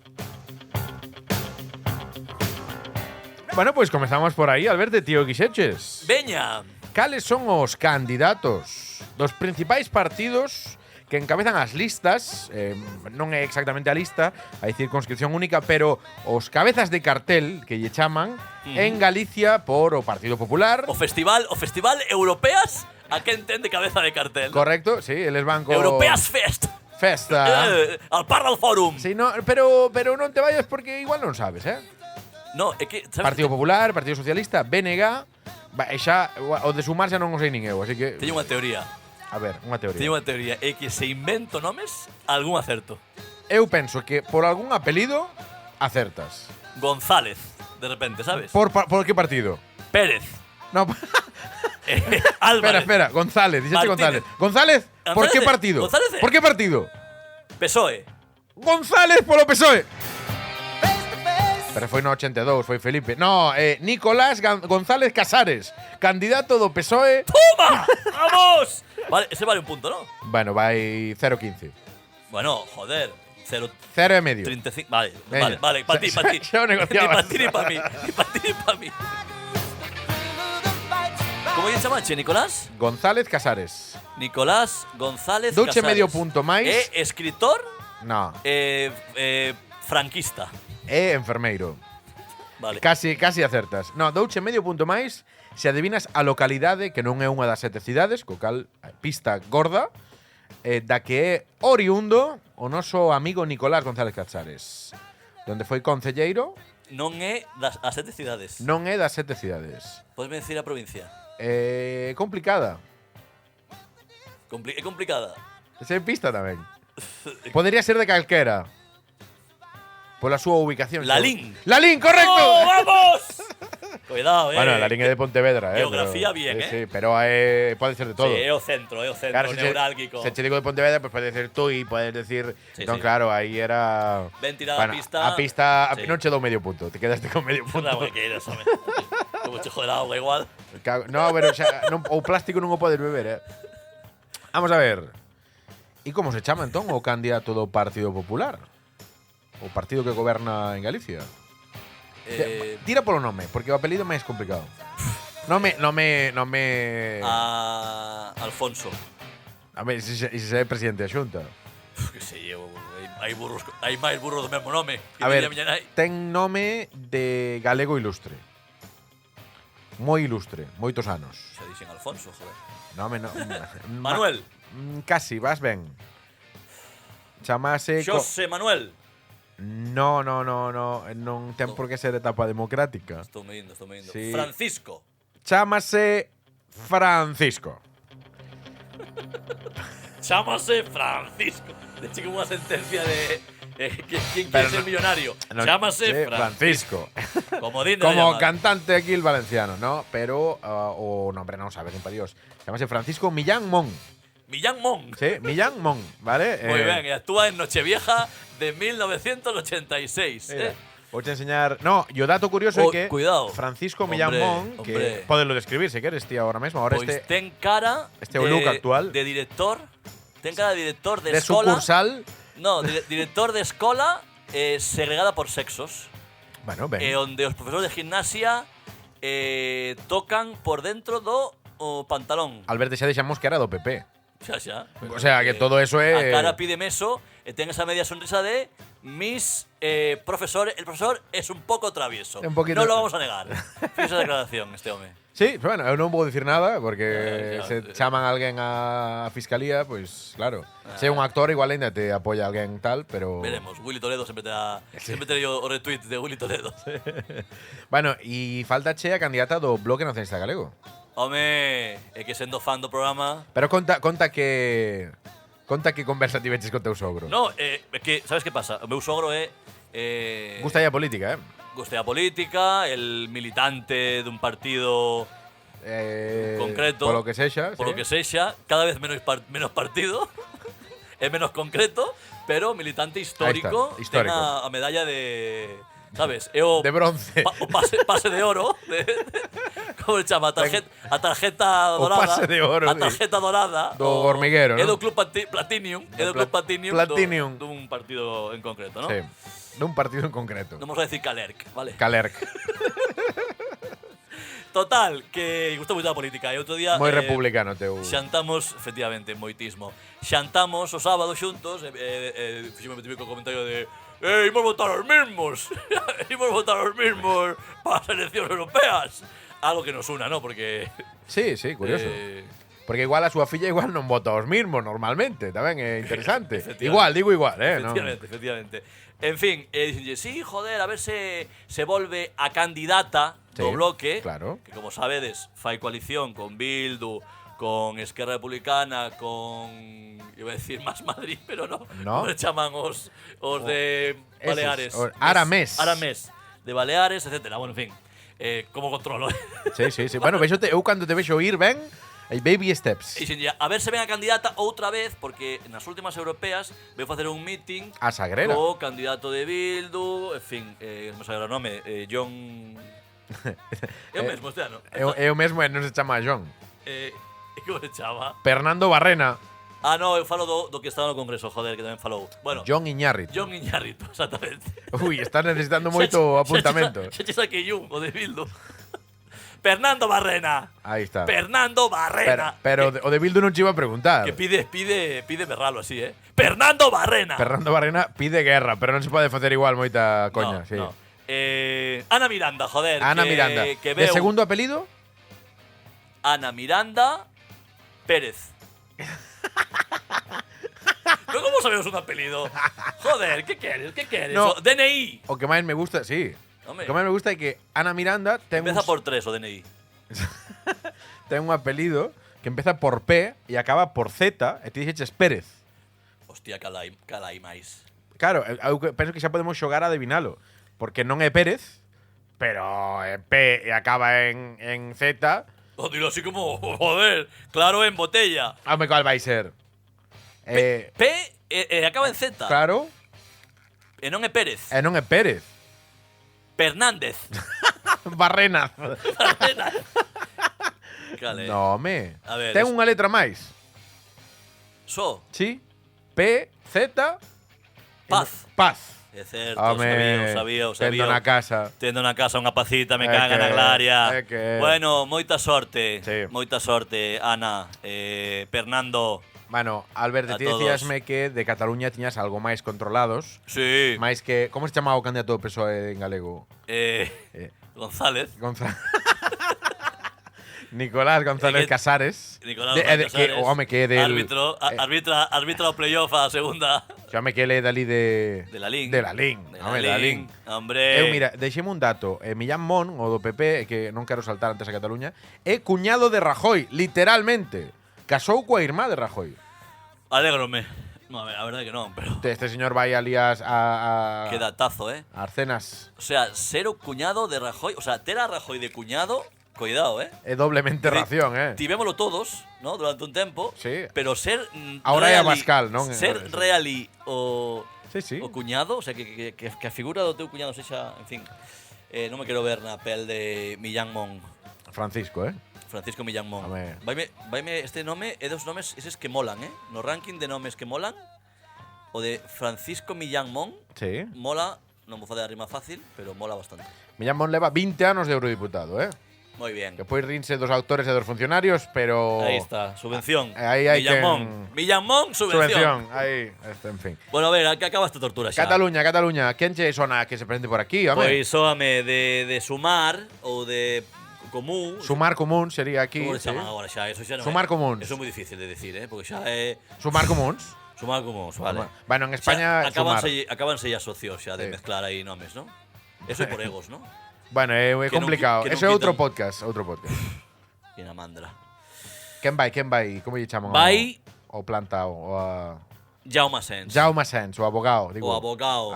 Speaker 1: Bueno, pois comezamos por aí, Alberto, tío Quixeches.
Speaker 2: Veña.
Speaker 1: Cales son os candidatos dos principais partidos que encabezan as listas, non é exactamente a lista, hai circunscripción única, pero os cabezas de cartel que lle chaman en Galicia por o Partido Popular.
Speaker 2: O festival Europeas, a que entende cabeza de cartel.
Speaker 1: Correcto, sí, eles van co
Speaker 2: Europeas Fest.
Speaker 1: Festa.
Speaker 2: Al Parral Forum.
Speaker 1: Sí, no, pero non te vayas porque igual non sabes,
Speaker 2: No, é que sabes,
Speaker 1: Partido Popular, Partido Socialista, BNG, xa o de sumar xa non o sei nin eu, así que
Speaker 2: teño unha teoría.
Speaker 1: A ver, unha teoría.
Speaker 2: Teño unha teoría, é que se invento nomes, algún acerto.
Speaker 1: Eu penso que por algún apelido acertas.
Speaker 2: González, de repente, sabes?
Speaker 1: Por que partido?
Speaker 2: Pérez.
Speaker 1: No.
Speaker 2: Álvarez.
Speaker 1: Espera, González, dixeste González. González, por que partido?
Speaker 2: González.
Speaker 1: Por que partido?
Speaker 2: PSOE.
Speaker 1: González polo PSOE. Pero foi no 82, foi Felipe. No, Nicolás González Casares, candidato do PSOE.
Speaker 2: ¡Toma! ¡Vamos! Vale, ese vale un punto, ¿no?
Speaker 1: Bueno, vai 0,15.
Speaker 2: Bueno, joder. 0
Speaker 1: e medio.
Speaker 2: 35. Vale,
Speaker 1: Venga.
Speaker 2: vale, para ti.
Speaker 1: Xa o negociabas.
Speaker 2: Ni para mí. ¿Cómo lle chamache, Nicolás?
Speaker 1: González Casares.
Speaker 2: Nicolás González
Speaker 1: Douche
Speaker 2: Casares.
Speaker 1: medio punto máis.
Speaker 2: Escritor?
Speaker 1: No,
Speaker 2: Franquista.
Speaker 1: enfermeiro.
Speaker 2: Vale.
Speaker 1: Casi acertas. No, douche medio punto máis se adivinas a localidade que non é unha das 7 cidades, co cal pista gorda, da que é oriundo o noso amigo Nicolás González Casares, donde foi concelleiro.
Speaker 2: Non é das as 7 cidades.
Speaker 1: Non é das 7 cidades.
Speaker 2: Podesme decir a provincia?
Speaker 1: Complicada.
Speaker 2: É complicada.
Speaker 1: Esa é pista tamén. Podería ser de calquera. Pola súa ubicación.
Speaker 2: Lalín.
Speaker 1: ¡Lalín, correcto!
Speaker 2: ¡Oh, vamos! Cuidado,
Speaker 1: Bueno, Lalín é de Pontevedra,
Speaker 2: Geografía
Speaker 1: pero,
Speaker 2: bien,
Speaker 1: Sí, pero pode ser de todo.
Speaker 2: Sí, é o centro
Speaker 1: Claro,
Speaker 2: neurálgico.
Speaker 1: se che digo de Pontevedra, pues puedes decir tú y puedes decir.
Speaker 2: Sí,
Speaker 1: entonces,
Speaker 2: sí.
Speaker 1: claro, ahí era.
Speaker 2: Ben tirada a pista.
Speaker 1: A pista,
Speaker 2: Sí.
Speaker 1: non che dou medio punto, te quedaste con medio punto.
Speaker 2: No, que eres, home. Como che joder agua igual.
Speaker 1: No, pero o plástico non o podes beber, Vamos a ver. E como se chama entón o candidato do Partido Popular? O partido que goberna en Galicia? Tira polo nome, porque o apelido é máis complicado. Nome.
Speaker 2: Alfonso.
Speaker 1: A ver, se é presidente da Xunta.
Speaker 2: Que sei eu, hai máis burros do mesmo nome.
Speaker 1: A ver, ten nome de galego ilustre. Moi ilustre, moitos anos.
Speaker 2: Se dixen Alfonso, joder.
Speaker 1: Nome
Speaker 2: Manuel.
Speaker 1: Casi, vas ben. Chamase
Speaker 2: Xosé Manuel.
Speaker 1: Non ten por que ser etapa democrática.
Speaker 2: Estou me indo.
Speaker 1: Sí.
Speaker 2: Francisco.
Speaker 1: Chámase Francisco.
Speaker 2: Chámase Francisco. De chico unha sentencia de ¿quién quiere ser millonario?
Speaker 1: No,
Speaker 2: Chámase
Speaker 1: Francisco.
Speaker 2: Como Dino.
Speaker 1: Como cantante aquí el valenciano, ¿no? Pero o nombre non sabe nin pa Dios. Chámase Francisco Millán Mon.
Speaker 2: Millán Mon.
Speaker 1: Sí, Millán Mon, ¿vale?
Speaker 2: Moi ben, e actúa en Nochevieja de 1986.
Speaker 1: Vou te enseñar. No, e o dato curioso é que
Speaker 2: cuidado.
Speaker 1: Francisco Millán Mon, que podelo describir se queres, tío, ahora mesmo. Ahora
Speaker 2: Pois ten cara
Speaker 1: este é o look actual
Speaker 2: de director. Ten cara de director de
Speaker 1: de
Speaker 2: escola.
Speaker 1: sucursal.
Speaker 2: No, director de escola segregada por sexos.
Speaker 1: Bueno, ben.
Speaker 2: Onde os profesores de gimnasia tocan por dentro do pantalón.
Speaker 1: Alberto xa deixamos que era do PP.
Speaker 2: Xa.
Speaker 1: O sea, que todo eso é.
Speaker 2: A cara pide meso e ten esa media sonrisa de Miss profesor. El profesor es un poco travieso.
Speaker 1: Un poquito.
Speaker 2: No lo vamos a negar. Fíjese esa declaración, este home.
Speaker 1: Sí, bueno, eu non vou dicir nada porque
Speaker 2: Ya,
Speaker 1: se chaman a alguén a fiscalía, pois claro. Se é un actor igual ainda te apoia alguén tal, pero
Speaker 2: Veremos. Willy Toledo sempre terá o retweet de Willy Toledo.
Speaker 1: Bueno, e faltache a candidata do Bloque Nacionalista Galego.
Speaker 2: Home, é que sendo fan do programa.
Speaker 1: Pero conta que conversa tiveches con teu sogro.
Speaker 2: No, é que sabes que pasa? O meu sogro é
Speaker 1: Gusta a política,
Speaker 2: guste a política, el militante de un partido concreto.
Speaker 1: Por lo que sexa.
Speaker 2: Por lo que sexa, cada vez menos partido, é menos concreto, pero militante histórico. Ten a medalla de… ¿Sabes?
Speaker 1: De bronce.
Speaker 2: O pase de oro. ¿Cómo se chama? A tarjeta dorada.
Speaker 1: O pase de oro.
Speaker 2: A tarjeta dorada.
Speaker 1: Do hormiguero, ¿no?
Speaker 2: É do Club Platinum. É do Club Platinum. Dun partido en concreto, ¿no?
Speaker 1: Sí. Dun partido en concreto.
Speaker 2: Non vamos a decir Calerc, vale?
Speaker 1: Calerc.
Speaker 2: Total, que gusta moito a política. E outro día…
Speaker 1: Moi republicano teu.
Speaker 2: Xantamos, efectivamente, moitismo. Xantamos o sábado xuntos fixemos o típico comentario de imos votar os mismos. Imos votar os mismos para as eleccións europeas. Algo que nos una, ¿no? Porque…
Speaker 1: Sí, curioso. Porque igual a súa filla igual non vota os mismos normalmente, tamén é interesante. Igual, digo igual,
Speaker 2: Efectivamente. En fin, dixenlle, sí, joder, a ver se volve a candidata do bloque,
Speaker 1: claro.
Speaker 2: Que como sabedes, fai coalición con Bildu, con Esquerra Republicana, con… Iba a decir Más Madrid, pero no.
Speaker 1: ¿No?
Speaker 2: Como le chaman os de Baleares.
Speaker 1: Aramés.
Speaker 2: De Baleares, etcétera. Bueno, en fin. Como controlo.
Speaker 1: Sí. Bueno, eu cando te vexo ir, ben, hai baby steps.
Speaker 2: E a ver se ven a candidata outra vez, porque nas últimas europeas veu facer un meeting
Speaker 1: a Sagrera.
Speaker 2: Co candidato de Bildu, en fin, non sei o nome, John… É o mesmo este ano.
Speaker 1: É o mesmo e non se chama John.
Speaker 2: Como se chama?
Speaker 1: Fernando Barrena.
Speaker 2: Ah, no, eu falo do que estaba no Congreso, joder, que tamén falou. Bueno,
Speaker 1: John Iñárritu,
Speaker 2: exactamente.
Speaker 1: Uy, estás necesitando moito apuntamento.
Speaker 2: Xa che saquei un, o de Bildu. Fernando Barrena.
Speaker 1: Aí está.
Speaker 2: Fernando Barrena.
Speaker 1: Pero o de Bildu non che iba a preguntar.
Speaker 2: Que pide berralo así, Fernando Barrena.
Speaker 1: Fernando Barrena pide guerra, pero non se pode facer igual moita coña, sí.
Speaker 2: No. Ana Miranda, joder.
Speaker 1: Ana Miranda.
Speaker 2: Que
Speaker 1: ¿De segundo apelido?
Speaker 2: Ana Miranda Pérez. ¿Pero cómo sabemos un apellido? Joder, ¿qué quieres?
Speaker 1: No.
Speaker 2: DNI.
Speaker 1: O que máis me gusta, sí.
Speaker 2: Hombre.
Speaker 1: O que máis me gusta é que Ana Miranda ten
Speaker 2: Empieza por 3 o DNI.
Speaker 1: ten un apelido que empeza por P e acaba por Z e ti dixeches Pérez.
Speaker 2: Hostia, calai máis.
Speaker 1: Claro, eu penso que xa podemos xogar a adivinalo. Porque non é Pérez, pero é P e acaba en Z.
Speaker 2: O dilo así como, joder, claro, en botella.
Speaker 1: Home, cal vai ser?
Speaker 2: P acaba en Z.
Speaker 1: Claro.
Speaker 2: E non é Pérez.
Speaker 1: E non é Pérez.
Speaker 2: Fernández.
Speaker 1: Barrena.
Speaker 2: Cale.
Speaker 1: No, home.
Speaker 2: A ver,
Speaker 1: ten unha letra máis.
Speaker 2: So.
Speaker 1: Sí. P, Z.
Speaker 2: Paz.
Speaker 1: Paz.
Speaker 2: É certo, sabía.
Speaker 1: Tendo na casa.
Speaker 2: Tendo na casa unha pacita, me caga na glaria. Bueno, moita sorte.
Speaker 1: Sí.
Speaker 2: Moita sorte, Ana. Fernando.
Speaker 1: Bueno, Albert, ti decíasme que de Cataluña tiñas algo máis controlados.
Speaker 2: Sí.
Speaker 1: Máis que… Como se chamaba o candidato do PSOE en galego?
Speaker 2: González.
Speaker 1: Nicolás González Casares.
Speaker 2: Nicolás Casares.
Speaker 1: Que, home, que é del…
Speaker 2: Arbitra o playoff a segunda.
Speaker 1: Home, que ele é dali de…
Speaker 2: De la Lin.
Speaker 1: Home, da Lin.
Speaker 2: Hombre.
Speaker 1: Mira, deixeme un dato. Millán Mon, o do PP, que non quero saltar antes a Cataluña, é cuñado de Rajoy, literalmente. Casou coa irmá de Rajoy.
Speaker 2: Alégrome. No, a verdade que non, pero…
Speaker 1: Este señor vai ali a
Speaker 2: Qué datazo,
Speaker 1: as cenas.
Speaker 2: O sea, ser o cuñado de Rajoy… O sea, ter a Rajoy de cuñado… Cuidado,
Speaker 1: É doblemente ración,
Speaker 2: Tivémolo todos, ¿no? Durante un tempo.
Speaker 1: Sí.
Speaker 2: Pero ser…
Speaker 1: Ahora é a Bascal, non?
Speaker 2: Ser reali o…
Speaker 1: Sí.
Speaker 2: O cuñado, o sea, que a figura do teu cuñado sexa… En fin, non me quero ver na pel de Millán Mon.
Speaker 1: Francisco,
Speaker 2: Francisco Millán Mon. Vaime este nome é dos nomes eses que molan, No ranking de nomes que molan, o de Francisco Millán Mon mola, non vou facer a rima fácil, pero mola bastante.
Speaker 1: Millán Mon leva 20 anos de eurodiputado,
Speaker 2: Moi bien.
Speaker 1: Despois rinse dos autores e dos funcionarios, pero…
Speaker 2: Aí está, subvención.
Speaker 1: Aí hai
Speaker 2: Millán Mon, subvención.
Speaker 1: Aí, en fin.
Speaker 2: Bueno, a ver, que acaba esta tortura xa.
Speaker 1: Cataluña. Quen che sona que se presente por aquí, home?
Speaker 2: Pois soame de Sumar ou de Común.
Speaker 1: Sumar Común sería aquí.
Speaker 2: Como le chaman agora xa? Eso xa non
Speaker 1: Sumar Comuns.
Speaker 2: Eso é moi difícil de decir, porque xa é…
Speaker 1: Sumar Comuns?
Speaker 2: Sumar Comuns, vale.
Speaker 1: Bueno, en España…
Speaker 2: Acábanse ya socios xa de mezclar aí nomes, non? Eso é por egos, non?
Speaker 1: Bueno, é complicado. Eso é outro podcast.
Speaker 2: Quina mandra.
Speaker 1: Quen vai? Como lle chaman?
Speaker 2: Vai…
Speaker 1: O planta o a…
Speaker 2: Jaume Asens.
Speaker 1: Jaume Asens, o abogado. Digo.
Speaker 2: O abogado.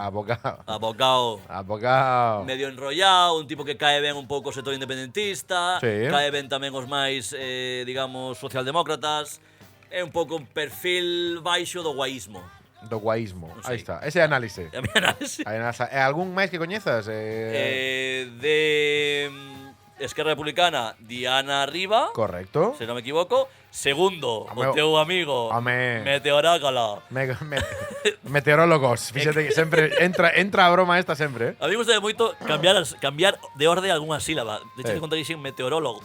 Speaker 1: Abogado.
Speaker 2: Medio enrollado, un tipo que cae ben un pouco o sector independentista, cae ben tamén os máis, digamos, socialdemócratas. É un pouco un perfil baixo do guaísmo.
Speaker 1: Do guaísmo, aí está. Ese é análise.
Speaker 2: É a mi análise.
Speaker 1: Algún máis que coñezas?
Speaker 2: De Esquerra Republicana, Diana Riba.
Speaker 1: Correcto.
Speaker 2: Se non me equivoco. Segundo, o teu amigo Meteorógolo.
Speaker 1: Meteorólogos. Fíxate que sempre entra a broma esta sempre.
Speaker 2: A mí me gusta moito cambiar de orde algunha sílaba. De hecho, te contaría sin meteorógolo.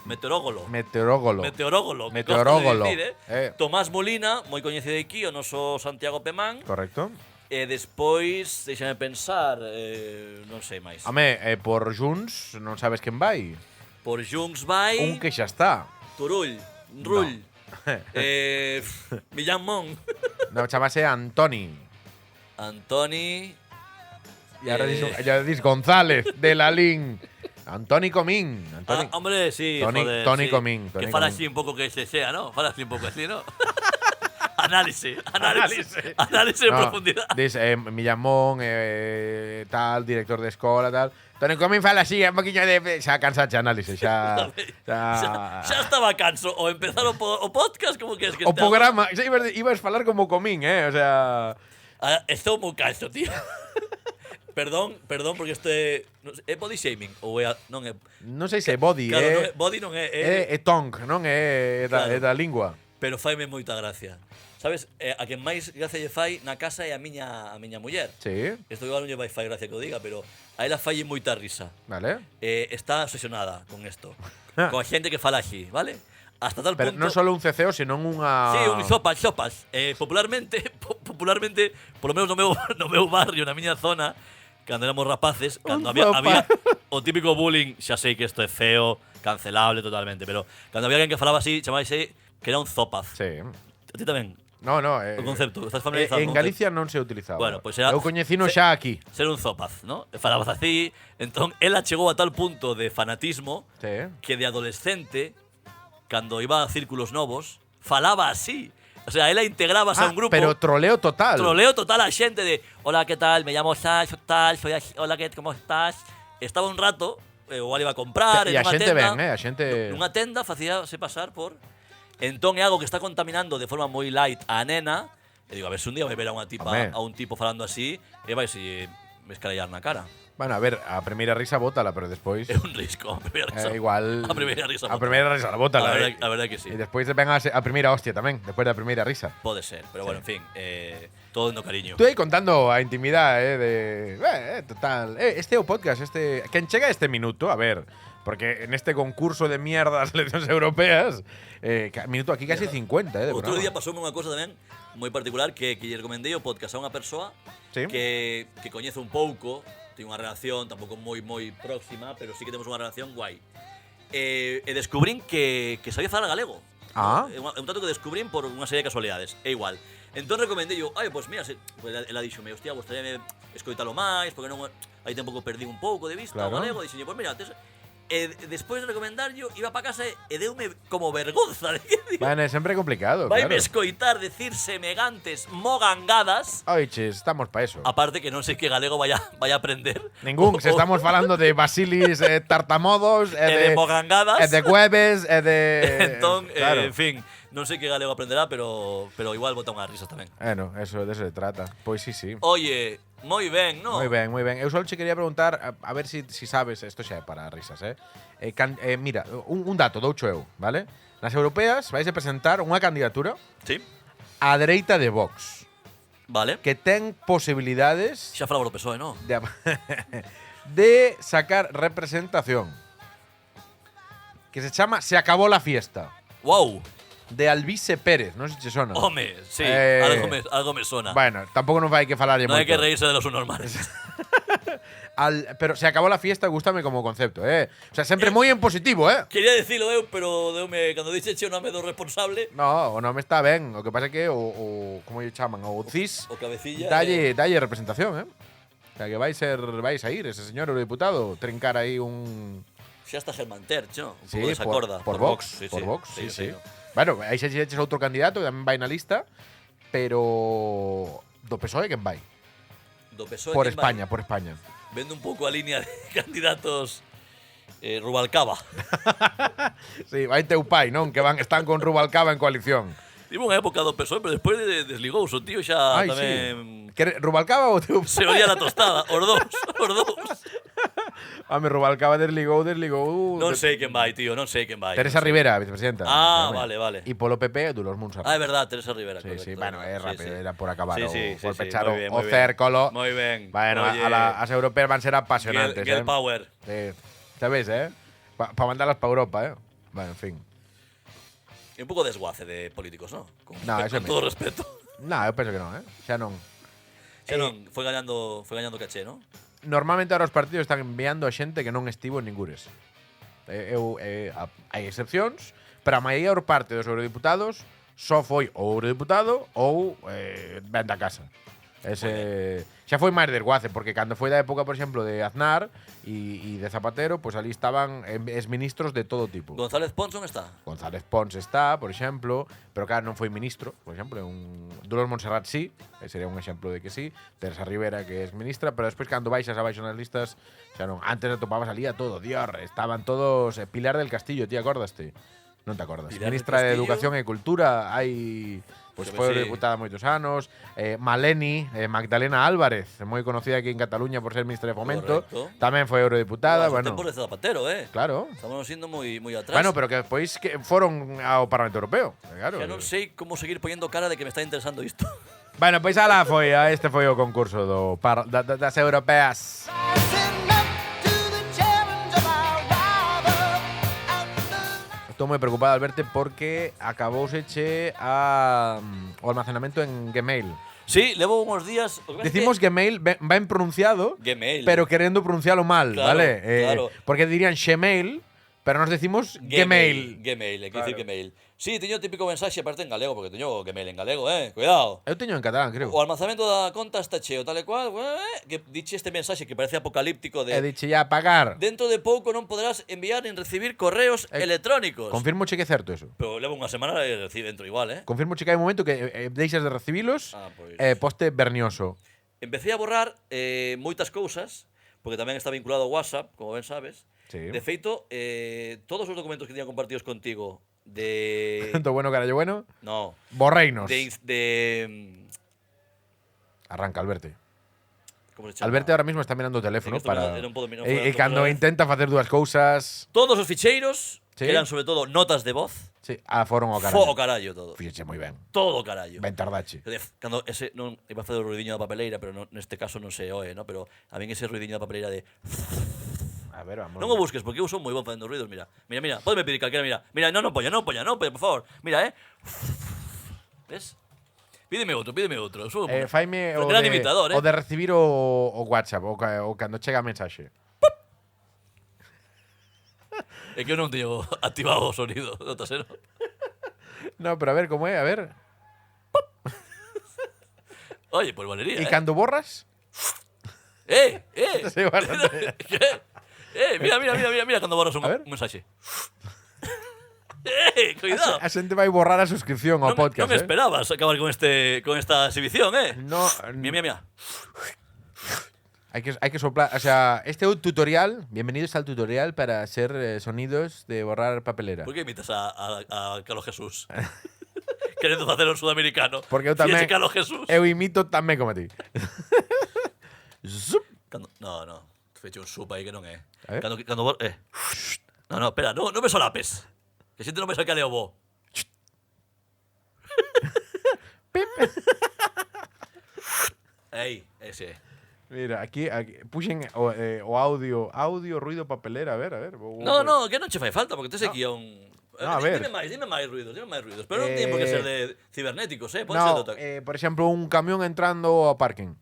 Speaker 2: Tomás Molina, moi coñecido aquí, o noso Santiago Pemán.
Speaker 1: Correcto.
Speaker 2: E despois, deixame pensar, non sei máis.
Speaker 1: Por Junts, non sabes quen vai?
Speaker 2: Por Junts vai…
Speaker 1: Un que xa está.
Speaker 2: Turull. Rull. Millán Mon.
Speaker 1: No, chamase Antoni. E ahora dis González, de Lalín. Antoni Comín.
Speaker 2: Hombre, sí,
Speaker 1: Toni Comín.
Speaker 2: Que fala así un pouco que se sea, ¿no? Fala así un pouco así, ¿no? Análisis en profundidade.
Speaker 1: Dis Millán Mon, tal, director de escola, tal. Toni Comín fala así, un poquinho de… Xa cansache análisis, xa
Speaker 2: estaba canso. O empezar o podcast, como que es que…
Speaker 1: O programa, xa ibas falar como Comín, o sea…
Speaker 2: Estou moi canso, tío. Perdón, porque isto é… body shaming? Ou é… Non é…
Speaker 1: Non sei se é body,
Speaker 2: claro, body non é…
Speaker 1: É tongue, non é da lingua.
Speaker 2: Pero faime moita gracia. Sabes, a quen máis gracia lle fai na casa é a miña muller.
Speaker 1: Sí.
Speaker 2: Isto igual non lle vai fai gracia que o diga, pero a ela falle moita risa.
Speaker 1: Vale.
Speaker 2: Está obsesionada con isto. Coa xente que fala así, vale? Hasta tal
Speaker 1: pero
Speaker 2: punto…
Speaker 1: non solo un ceceo, senón unha…
Speaker 2: Sí, un sopas. Popularmente, polo menos no meu barrio, na miña zona, cando éramos rapaces, cando había o típico bullying, xa sei que isto é feo, cancelable totalmente, pero cando había alguén que falaba así, chamábase que era un zopaz.
Speaker 1: Sí.
Speaker 2: A ti tamén?
Speaker 1: No.
Speaker 2: O concepto, estás familiarizado?
Speaker 1: En Galicia non se utilizaba.
Speaker 2: Bueno, pues era…
Speaker 1: Eu coñecino xa aquí.
Speaker 2: Ser un zopaz, ¿no? Falabas así, entón, ela chegou a tal punto de fanatismo que de adolescente, cando iba a círculos novos, falaba así. O sea, ela integrábase a un grupo…
Speaker 1: Pero troleo total.
Speaker 2: Troleo total a xente de hola, ¿qué tal? Me llamo tal, soy así, hola, ¿cómo estás? Estaba un rato, igual iba a comprar
Speaker 1: en
Speaker 2: unha
Speaker 1: xente
Speaker 2: tenda.
Speaker 1: A xente…
Speaker 2: Nunha tenda facíase pasar por… Entón é algo que está contaminando de forma moi light a nena. E digo, a ver se un día vai ver a unha tipa, a un tipo falando así e vai se escarallar na cara.
Speaker 1: Bueno, a ver, a primeira risa bótala, pero despois…
Speaker 2: É un risco, a primeira risa.
Speaker 1: Igual…
Speaker 2: A primeira risa
Speaker 1: bótala.
Speaker 2: A verdade que sí.
Speaker 1: E despois ven a primeira hostia tamén, despois da primeira risa.
Speaker 2: Pode ser, pero bueno, en fin, todo no cariño.
Speaker 1: Tú aí contando a intimidade total. Este é o podcast, quen chega a este minuto, a ver… Porque en este concurso de mierda das eleccións europeas, minuto aquí casi 50, de
Speaker 2: Outro día pasoume unha cosa tamén moi particular que lle recomendei o podcast a unha persoa que coñece un pouco, ten unha relación tampouco moi próxima, pero sí que temos unha relación guai. E descubrín que sabía falar galego. É un tanto que descubrín por unha serie de casualidades. É igual. Entón recomendei yo, pues mira, ela dixome, hostia, gustaríame escoitalo máis, porque non aí tampouco perdí un pouco de vista o galego. Dixenlle, pues mira, despois de recomendarlo, iba para casa e deume como vergonza.
Speaker 1: Bueno, é sempre complicado,
Speaker 2: Vaime escoitar decir semegantes mogangadas.
Speaker 1: Oiches, estamos pa eso.
Speaker 2: Aparte que non sei que galego vaya a aprender.
Speaker 1: Ningún, se estamos falando de basilis tartamodos,
Speaker 2: de mogangadas,
Speaker 1: de cueves, de…
Speaker 2: Entón, en fin, non sei que galego aprenderá, pero igual bota unhas risas tamén.
Speaker 1: Bueno, eso de se trata. Pois sí.
Speaker 2: Oye, moi ben, ¿no?
Speaker 1: Moi ben. Eu só che quería preguntar, a ver si sabes, isto xa é para risas, mira, un dato, doucho eu, vale? Nas europeas vais a presentar unha candidatura á dereita de Vox.
Speaker 2: Vale.
Speaker 1: Que ten posibilidades…
Speaker 2: Xa falaba o PSOE, ¿no?
Speaker 1: De sacar representación. Que se chama Se acabó la fiesta.
Speaker 2: Wow.
Speaker 1: De Alvise Pérez, non sei se sona.
Speaker 2: Home, sí, algo me sona.
Speaker 1: Bueno, tampouco non vai que falarlle moito.
Speaker 2: Non hai que reírse de los subnormales.
Speaker 1: Pero Se acabó la fiesta, gústame como concepto, O sea, sempre moi en positivo,
Speaker 2: Quería dicilo eu, pero deume cando dixe o nome do responsable…
Speaker 1: No, o nome está ben, o que pasa é que o como lle chaman, o CIS…
Speaker 2: O cabecilla…
Speaker 1: Dalle representación, O sea, que vai a ir ese señor eurodiputado, trincar aí un…
Speaker 2: Xa está Germán Terch, ¿no? Un
Speaker 1: sí,
Speaker 2: pouco desacorda.
Speaker 1: Por Vox, sí. Bueno, aí xa eches outro candidato, tamén vai na lista. pero do PSOE quen vai?
Speaker 2: Do PSOE
Speaker 1: por España, por España.
Speaker 2: Vendo un pouco a línea de candidatos Rubalcaba.
Speaker 1: Sí, vai teu pai, non? Que están con Rubalcaba en coalición.
Speaker 2: Tivo unha época do PSOE, pero despois desligouse o tío xa tamén…
Speaker 1: Sí. Rubalcaba ou teu pai?
Speaker 2: Se olía la tostada, os dous.
Speaker 1: Home, Rubalcaba desligou…
Speaker 2: Non sei quen vai, tío, non sei quen vai.
Speaker 1: Teresa Rivera, vicepresidenta.
Speaker 2: Vale.
Speaker 1: E polo PP, Dolores Montserrat.
Speaker 2: É verdad, Teresa Rivera.
Speaker 1: Sí,
Speaker 2: correcto,
Speaker 1: sí, bueno, é rápido,
Speaker 2: sí.
Speaker 1: era por acabar por pechar
Speaker 2: moi
Speaker 1: o cércolo.
Speaker 2: Moi ben.
Speaker 1: Bueno, as europeas van ser apasionantes,
Speaker 2: Girl power.
Speaker 1: Sí. Sabes, Pa mandarlas pa Europa, Bueno, en fin.
Speaker 2: E un pouco desguace de políticos, ¿no? Con todo respeto.
Speaker 1: No, eu penso que non, Xa non.
Speaker 2: Xa non, foi gañando caché, ¿no?
Speaker 1: Normalmente ahora os partidos están enviando a xente que non estivo en ningures. Hai excepcións, pero a maior parte dos eurodiputados só foi ou eurodiputado ou ven da casa. Xa foi máis desguace, porque cando foi da época, por exemplo, de Aznar e de Zapatero, pues ali estaban exministros de todo tipo.
Speaker 2: González Pons non está?
Speaker 1: González Pons está, por exemplo, pero claro, non foi ministro, por exemplo, Dolores Montserrat sí, sería un exemplo de que sí, Teresa Rivera, que é ministra, pero despois cando baixas abaixo nas listas, xa non, antes atopabas ali a todo, Dios, estaban todos Pilar del Castillo, ti acordaste? Non te acordas.
Speaker 2: Pilar
Speaker 1: Ministra de
Speaker 2: Castillo.
Speaker 1: Educación e Cultura, hai… Pois foi diputada moitos anos. Maleni, Magdalena Álvarez, moi conocida aquí en Cataluña por ser ministra de Fomento.
Speaker 2: Correcto.
Speaker 1: Tamén foi eurodiputada.
Speaker 2: Bueno,
Speaker 1: Bueno,
Speaker 2: tempos de Zapatero,
Speaker 1: claro.
Speaker 2: Estamos indo moi atrás.
Speaker 1: Bueno, pero que despois que foron ao Parlamento Europeo. Claro.
Speaker 2: Xa non sei como seguir poñendo cara de que me está interesando isto.
Speaker 1: Bueno, pois ala foi, este foi o concurso das europeas. Estou moi preocupado, Alberto, porque acabouseche o almacenamento en Gmail.
Speaker 2: Sí, levo uns días…
Speaker 1: Decimos Gmail, ben pronunciado,
Speaker 2: Gmail.
Speaker 1: pero querendo pronuncialo mal,
Speaker 2: Claro,
Speaker 1: ¿vale?
Speaker 2: claro.
Speaker 1: Porque dirían Gmail, pero nos decimos Gmail.
Speaker 2: Gmail, hai que dicir
Speaker 1: Claro.
Speaker 2: Gmail. Sí, teño o típico mensaxe aparte en galego, porque teño Gmail en galego, cuidado.
Speaker 1: Eu teño en catalán, creo.
Speaker 2: O almacenamento da conta está cheo, tal e cual, que diche este mensaxe que parece apocalíptico
Speaker 1: He
Speaker 2: de…
Speaker 1: dicho ya pagar.
Speaker 2: Dentro de pouco non podrás enviar nin recibir correos electrónicos.
Speaker 1: Confirmo che que é certo eso.
Speaker 2: Pero levo unha semana e recibe dentro igual,
Speaker 1: Confirmo che que hai un momento que deixas de recibilos
Speaker 2: Pois.
Speaker 1: poste vernioso.
Speaker 2: Empecé a borrar moitas cousas, porque tamén está vinculado ao WhatsApp, como ben sabes.
Speaker 1: Sí.
Speaker 2: De feito, todos os documentos que tiña compartidos contigo de…
Speaker 1: Tanto bueno, carallo bueno.
Speaker 2: No.
Speaker 1: Borreinos. Arranca, Alberto.
Speaker 2: Como se chama?
Speaker 1: Alberto ahora mismo está mirando o teléfono
Speaker 2: É que estou
Speaker 1: para…
Speaker 2: mirando, non podo mirar,
Speaker 1: E
Speaker 2: non
Speaker 1: cando
Speaker 2: podo-
Speaker 1: intenta facer dúas cousas…
Speaker 2: Todos os ficheiros,
Speaker 1: Sí.
Speaker 2: que eran sobre todo notas de voz,
Speaker 1: Sí, foron ao
Speaker 2: fo o
Speaker 1: carallo.
Speaker 2: carallo todo.
Speaker 1: Fíxeche moi ben.
Speaker 2: Todo o carallo.
Speaker 1: Ben tardache.
Speaker 2: Cando ese non iba a facer o ruidiño da papeleira, pero neste caso non se oe, ¿no? Pero a min ese ruidiño da papeleira de…
Speaker 1: A ver, vamos.
Speaker 2: Non o busques, porque eu son moi bon facendo ruidos, mira. Mira, podeme pedir calquera, mira. Mira, non poña, por favor. Mira, ¿Ves? Pídeme outro.
Speaker 1: Faime o
Speaker 2: gran
Speaker 1: de,
Speaker 2: imitador,
Speaker 1: o de recibir o WhatsApp, o cando chega a mensaxe.
Speaker 2: É que eu non teño activado o sonido do trasero.
Speaker 1: No, pero a ver, como é? A ver.
Speaker 2: Oye, pues valería,
Speaker 1: E cando borras? Sí, bastante.
Speaker 2: Mira cando borras un
Speaker 1: A ver.
Speaker 2: mensaxe. Cuidado.
Speaker 1: A xente vai borrar a suscripción ao podcast,
Speaker 2: Non me esperabas acabar con esta exhibición,
Speaker 1: No,
Speaker 2: Mira.
Speaker 1: Hai que soplar, o sea, este é un tutorial, bienvenidos al tutorial para hacer sonidos de borrar papelera.
Speaker 2: Por que imitas a Carlos Jesús? Querendo facer un sudamericano.
Speaker 1: Porque eu tamén
Speaker 2: Fíjese Carlos Jesús.
Speaker 1: eu imito tamén como ti. Zup.
Speaker 2: No. Feche un sup aí que non é.
Speaker 1: A ver.
Speaker 2: Cando No, espera, no me solapes. Que xente non me saca leo bo. Ese.
Speaker 1: Mira, aquí puxen o audio ruido papelera, a ver.
Speaker 2: No, que non che fai falta, porque tes aquí a un…
Speaker 1: No, a ver.
Speaker 2: Dime máis ruidos. Pero non ten por que ser de cibernéticos, Pode ser
Speaker 1: No,
Speaker 2: de otra…
Speaker 1: por exemplo, un camión entrando ao parking.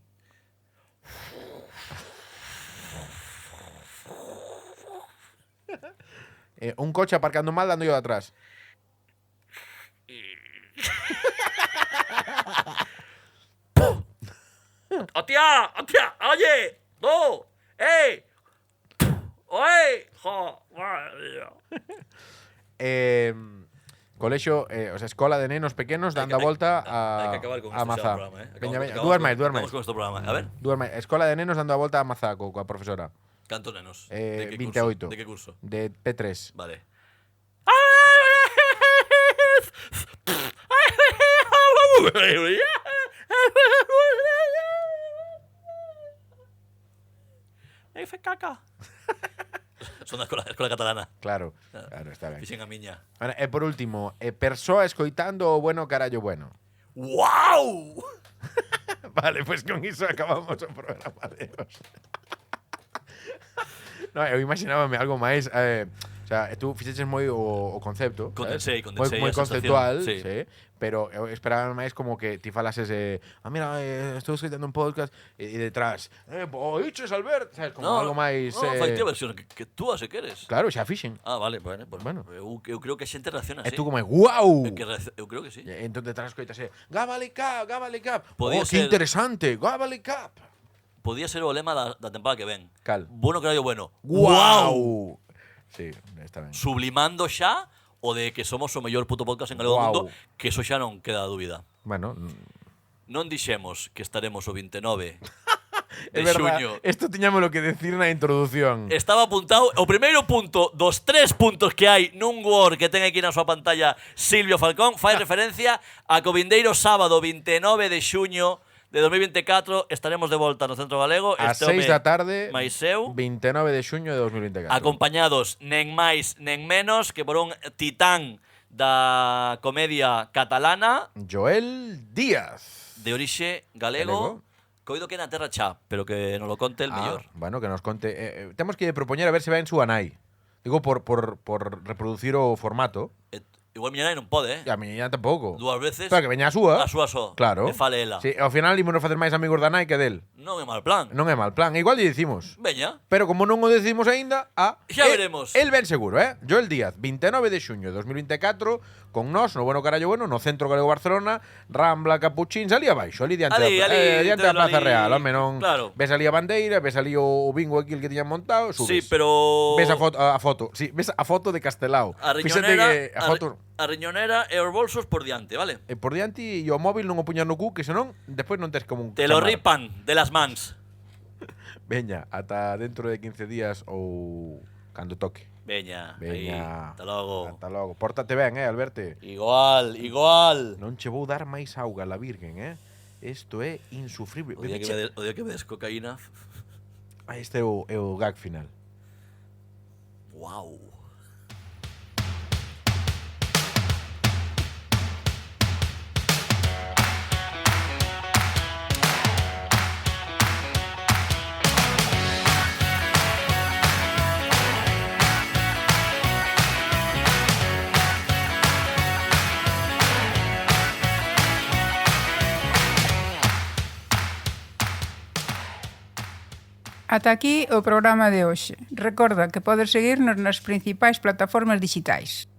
Speaker 1: Un coche aparcando mal dando yo de atrás.
Speaker 2: ¡Hostia! ¡Oye! ¡No! ¡Ey! ¡Oye! ¡Jo! ¡Madre mía!
Speaker 1: Colexio, o sea, escola de nenos pequenos dando a volta
Speaker 2: Hai que acabar con
Speaker 1: a
Speaker 2: isto
Speaker 1: Mazá.
Speaker 2: xa o programa,
Speaker 1: Veña, dúas máis.
Speaker 2: Vamos con este programa. A ver.
Speaker 1: Escola de nenos dando a volta a Mazá coa profesora.
Speaker 2: Cantos nenos?
Speaker 1: 28.
Speaker 2: De que curso?
Speaker 1: De P3.
Speaker 2: Vale. F caca. Son da escola catalana.
Speaker 1: Claro, está ben.
Speaker 2: Fixen a miña.
Speaker 1: Bueno, e por último, persoa escoitando o bueno carallo bueno.
Speaker 2: ¡Wow!
Speaker 1: Vale, pues con iso acabamos o programa de hoxe. No, eu imaginábame algo máis, o sea, tú fixeches moi o concepto,
Speaker 2: Condensei
Speaker 1: moi conceptual,
Speaker 2: sí.
Speaker 1: Pero eu esperaba máis como que ti falases mira, estou escoitando un podcast e detrás, oiches Albert, sabes, como algo máis
Speaker 2: fai ti a versión que tú se queres.
Speaker 1: Claro, xa fixen.
Speaker 2: Vale, bueno. Eu creo que a xente reacciona así.
Speaker 1: E tú como, guau.
Speaker 2: Eu creo que sí.
Speaker 1: E entón detrás escoitase, Gabali Cap. Que
Speaker 2: Ser
Speaker 1: interesante, Gabali Cap.
Speaker 2: Podía ser o lema da temporada que ven.
Speaker 1: Cal?
Speaker 2: Bueno carallo bueno.
Speaker 1: Guau. Sí, está ben.
Speaker 2: Sublimando xa o de que somos o mellor puto podcast en galego do mundo, que eso xa non queda dúbida.
Speaker 1: Bueno,
Speaker 2: non dixemos que estaremos o 29 de
Speaker 1: verdad,
Speaker 2: xuño.
Speaker 1: Esto tiñámoslo que decir na introducción.
Speaker 2: Estaba apuntado o primeiro punto dos 3 puntos que hai nun Word que ten aquí na súa pantalla Silvio Falcón fai referencia a que o vindeiro sábado 29 de xuño de 2024 estaremos de volta no Centro Galego
Speaker 1: a 6 da tarde,
Speaker 2: máis eu,
Speaker 1: 29 de xuño de 2024.
Speaker 2: acompañados nen máis nen menos que por un titán da comedia catalana,
Speaker 1: Joel Díaz,
Speaker 2: de orixe galego. Coido que na terra xa, pero que nos lo conte el mellor.
Speaker 1: Bueno, que nos conte. Temos que propoñer a ver se ven súa nai. Digo, por reproducir o formato.
Speaker 2: Igual miña nai non pode,
Speaker 1: E a miña tampouco.
Speaker 2: Dúas veces.
Speaker 1: Pero que veña a súa.
Speaker 2: A súa só.
Speaker 1: Claro.
Speaker 2: E fale ela.
Speaker 1: Sí, ao final ímonos facer máis amigos da nai que del.
Speaker 2: Non é mal plan.
Speaker 1: Non é mal plan. Igual lle dicimos.
Speaker 2: Veña.
Speaker 1: Pero como non o decimos aínda,
Speaker 2: Xa veremos.
Speaker 1: El ven seguro, Joel Díaz, 29 de xuño de 2024, con nós, no Bueno Carallo Bueno, no Centro Galego Barcelona, Rambla, Capuchín, ali abaixo, ali diante diante da Plaza Real, home, non.
Speaker 2: Claro.
Speaker 1: Ves ali a bandeira, ves ali o bingo aquí que tiñan montado, subes.
Speaker 2: Sí, pero
Speaker 1: Ves a foto, sí, ves a foto de Castelao.
Speaker 2: a
Speaker 1: Fíxate
Speaker 2: riñonera,
Speaker 1: que a foto
Speaker 2: a riñonera e os bolsos por diante, vale?
Speaker 1: por diante e o móvil non o puñas no cu, que senón despois non tes como un
Speaker 2: Te lo
Speaker 1: chamar.
Speaker 2: ripan de las mans.
Speaker 1: Veña, ata dentro de 15 días ou cando toque.
Speaker 2: Veña.
Speaker 1: Veña.
Speaker 2: Aí. Hasta logo.
Speaker 1: Ata logo. Pórtate ben, Alberto.
Speaker 2: Igual.
Speaker 1: Non che vou dar máis auga a la Virgen, Isto é insufrible.
Speaker 2: O día que me des cocaína.
Speaker 1: Este é o gag final.
Speaker 2: Wow.
Speaker 5: Ata aquí o programa de hoxe. Recorda que podes seguirnos nas principais plataformas digitais.